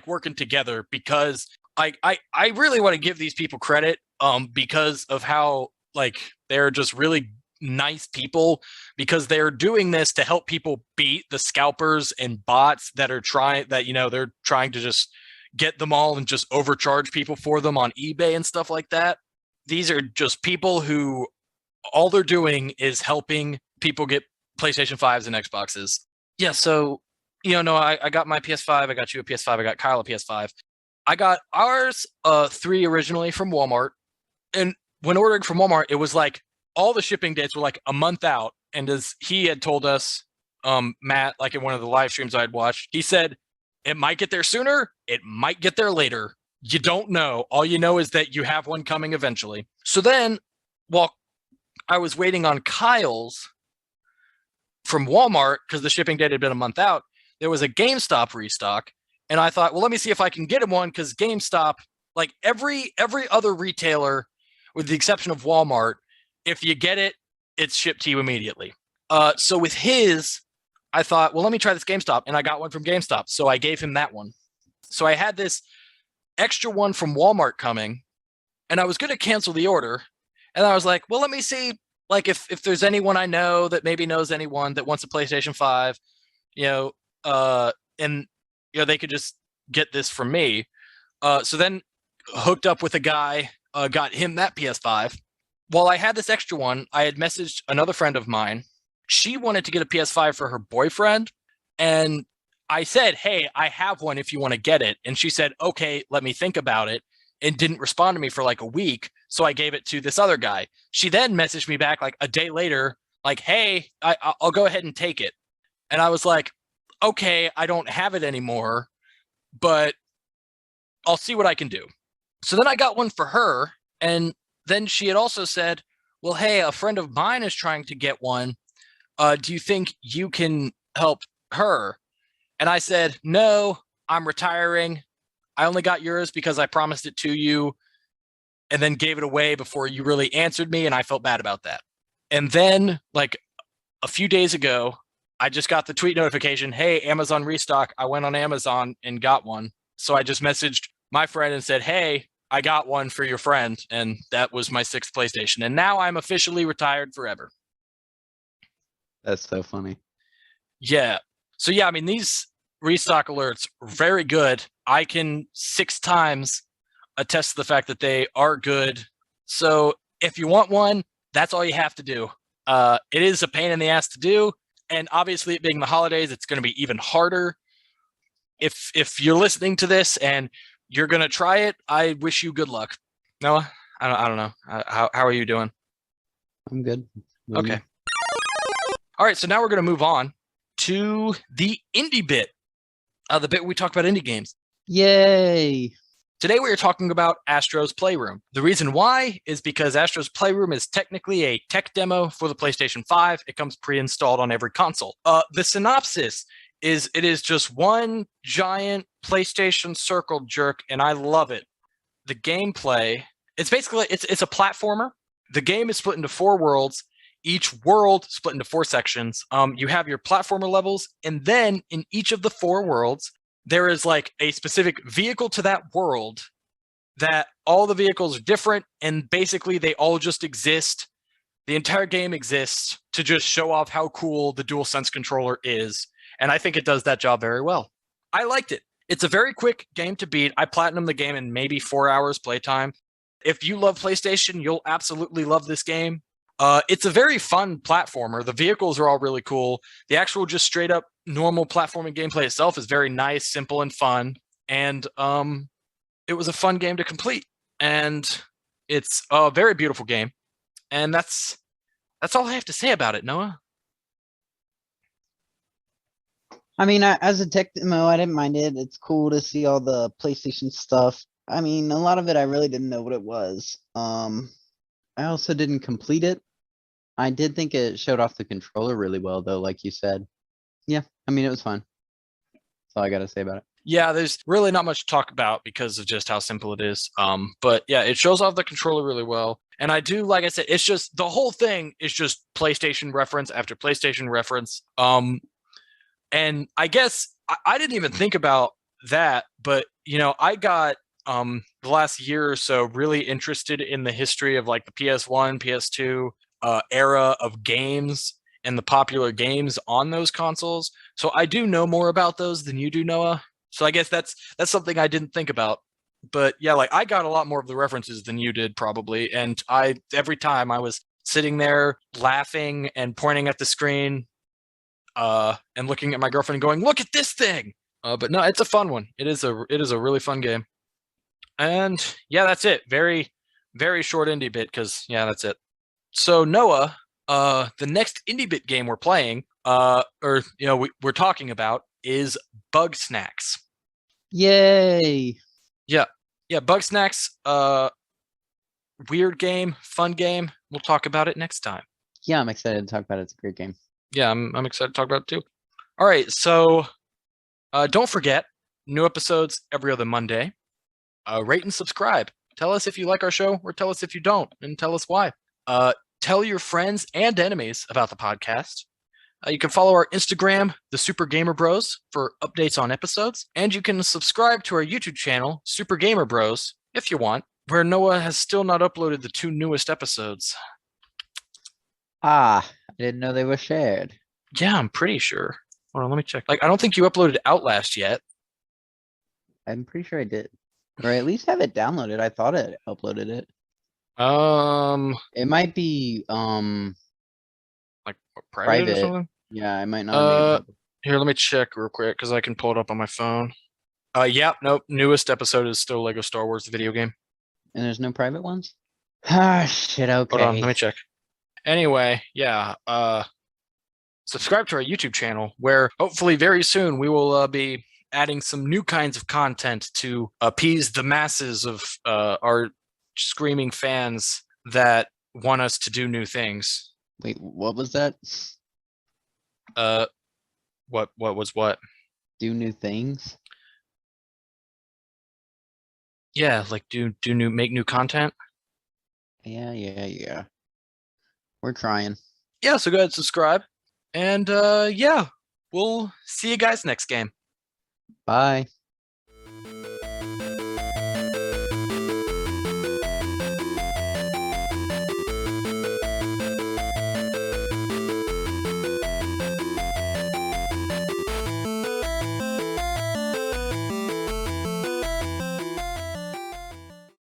working together because I really want to give these people credit because of how like they're just really nice people, because they're doing this to help people beat the scalpers and bots that are trying they're trying to just get them all and just overcharge people for them on eBay and stuff like that. These are just people who all they're doing is helping people get PlayStation 5s and Xboxes. Yeah, so no, I got my PS5, I got you a PS5, I got Kyle a PS5. I got ours 3 originally from Walmart. And when ordering from Walmart, it was like all the shipping dates were like a month out. And as he had told us, Matt, like in one of the live streams I'd watched, he said it might get there sooner, it might get there later. You don't know. All you know is that you have one coming eventually. So then, while I was waiting on Kyle's from Walmart, because the shipping date had been a month out, there was a GameStop restock. And I thought, well, let me see if I can get him one, because GameStop, like every other retailer, with the exception of Walmart, if you get it, it's shipped to you immediately. So with his, I thought, well, let me try this GameStop, and I got one from GameStop, so I gave him that one. So I had this extra one from Walmart coming, and I was going to cancel the order, and I was like, well, let me see, like if there's anyone I know that maybe knows anyone that wants a PlayStation 5, and they could just get this from me. So then hooked up with a guy, got him that PS5. While I had this extra one, I had messaged another friend of mine. She wanted to get a PS5 for her boyfriend, and I said, hey, I have one if you want to get it. And she said, okay, let me think about it, and didn't respond to me for like a week. So I gave it to this other guy. She then messaged me back like a day later, like, hey, I'll go ahead and take it. And I was like, okay, I don't have it anymore, but I'll see what I can do. So then I got one for her. And then she had also said, well, hey, a friend of mine is trying to get one. Do you think you can help her? And I said, no, I'm retiring. I only got yours because I promised it to you and then gave it away before you really answered me. And I felt bad about that. And then, like a few days ago, I just got the tweet notification, hey, Amazon restock. I went on Amazon and got one. So I just messaged my friend and said, hey, I got one for your friend. And that was my 6th PlayStation. And now I'm officially retired forever. That's so funny. Yeah. So yeah, I mean, these restock alerts are very good. I can 6 times attest to the fact that they are good. So if you want one, that's all you have to do. It is a pain in the ass to do. And obviously, it being the holidays, it's going to be even harder. If you're listening to this and you're going to try it, I wish you good luck. Noah, I don't know. How are you doing? I'm good. Okay. All right, so now we're going to move on to the indie bit, the bit where we talk about indie games. Yay! Today we are talking about Astro's Playroom. The reason why is because Astro's Playroom is technically a tech demo for the PlayStation 5. It comes pre-installed on every console. The synopsis is it is just one giant PlayStation circle jerk, and I love it. The gameplay, it's basically, it's a platformer. The game is split into 4 worlds. Each world split into 4 sections. You have your platformer levels, and then in each of the 4 worlds, there is like a specific vehicle to that world that all the vehicles are different, and basically they all just exist The entire game exists to just show off how cool the DualSense controller is, and I think it does that job very well. I liked it. It's a very quick game to beat. I platinumed the game in maybe 4 hours playtime. If you love PlayStation, you'll absolutely love this game. It's a very fun platformer. The vehicles are all really cool. The actual just straight up normal platforming gameplay itself is very nice, simple, and fun. And it was a fun game to complete. And it's a very beautiful game. And that's all I have to say about it, Noah. I mean, as a tech demo, I didn't mind it. It's cool to see all the PlayStation stuff. I mean, a lot of it I really didn't know what it was. I also didn't complete it. I did think it showed off the controller really well, though, like you said. Yeah, I mean, it was fun. That's all I gotta say about it. Yeah, there's really not much to talk about because of just how simple it is. But yeah, it shows off the controller really well. And I do, like I said, it's just the whole thing is just PlayStation reference after PlayStation reference. And I guess I didn't even think about that, but you know, I got the last year or so really interested in the history of like the PS1, PS2 era of games and the popular games on those consoles. So I do know more about those than you do, Noah. So I guess that's something I didn't think about. But yeah, like I got a lot more of the references than you did probably, and every time I was sitting there laughing and pointing at the screen and looking at my girlfriend and going, "Look at this thing!" But no, it's a fun one. It is a really fun game. And yeah, that's it. Very, very short indie bit because yeah, that's it. So Noah, the next indie bit game we're playing, or you know, we're talking about is Bug Snacks. Yay! Yeah, Bug Snacks. Weird game, fun game. We'll talk about it next time. Yeah, I'm excited to talk about it. It's a great game. Yeah, I'm excited to talk about it too. All right, so don't forget, new episodes every other Monday. Rate and subscribe. Tell us if you like our show, or tell us if you don't, and tell us why. Tell your friends and enemies about the podcast. You can follow our Instagram, the Super Gamer Bros, for updates on episodes, and you can subscribe to our YouTube channel, Super Gamer Bros, if you want, where Noah has still not uploaded the 2 newest episodes. Ah, I didn't know they were shared. Yeah, I'm pretty sure. Hold on, let me check. Like, I don't think you uploaded Outlast yet. I'm pretty sure I did. Or at least have it downloaded. I thought I uploaded it. It might be like private or private. something. Yeah, I might not have made it. Here, let me check real quick because I can pull it up on my phone. Yeah, nope. Newest episode is still Lego Star Wars, the video game. And there's no private ones? Ah, shit, okay. Hold on, let me check. Anyway, yeah, subscribe to our YouTube channel where hopefully very soon we will be adding some new kinds of content to appease the masses of our screaming fans that want us to do new things. Wait, what was that? What was what? Do new things? Yeah, like make new content. Yeah. We're trying. Yeah, so go ahead and subscribe. And yeah, we'll see you guys next game. Bye.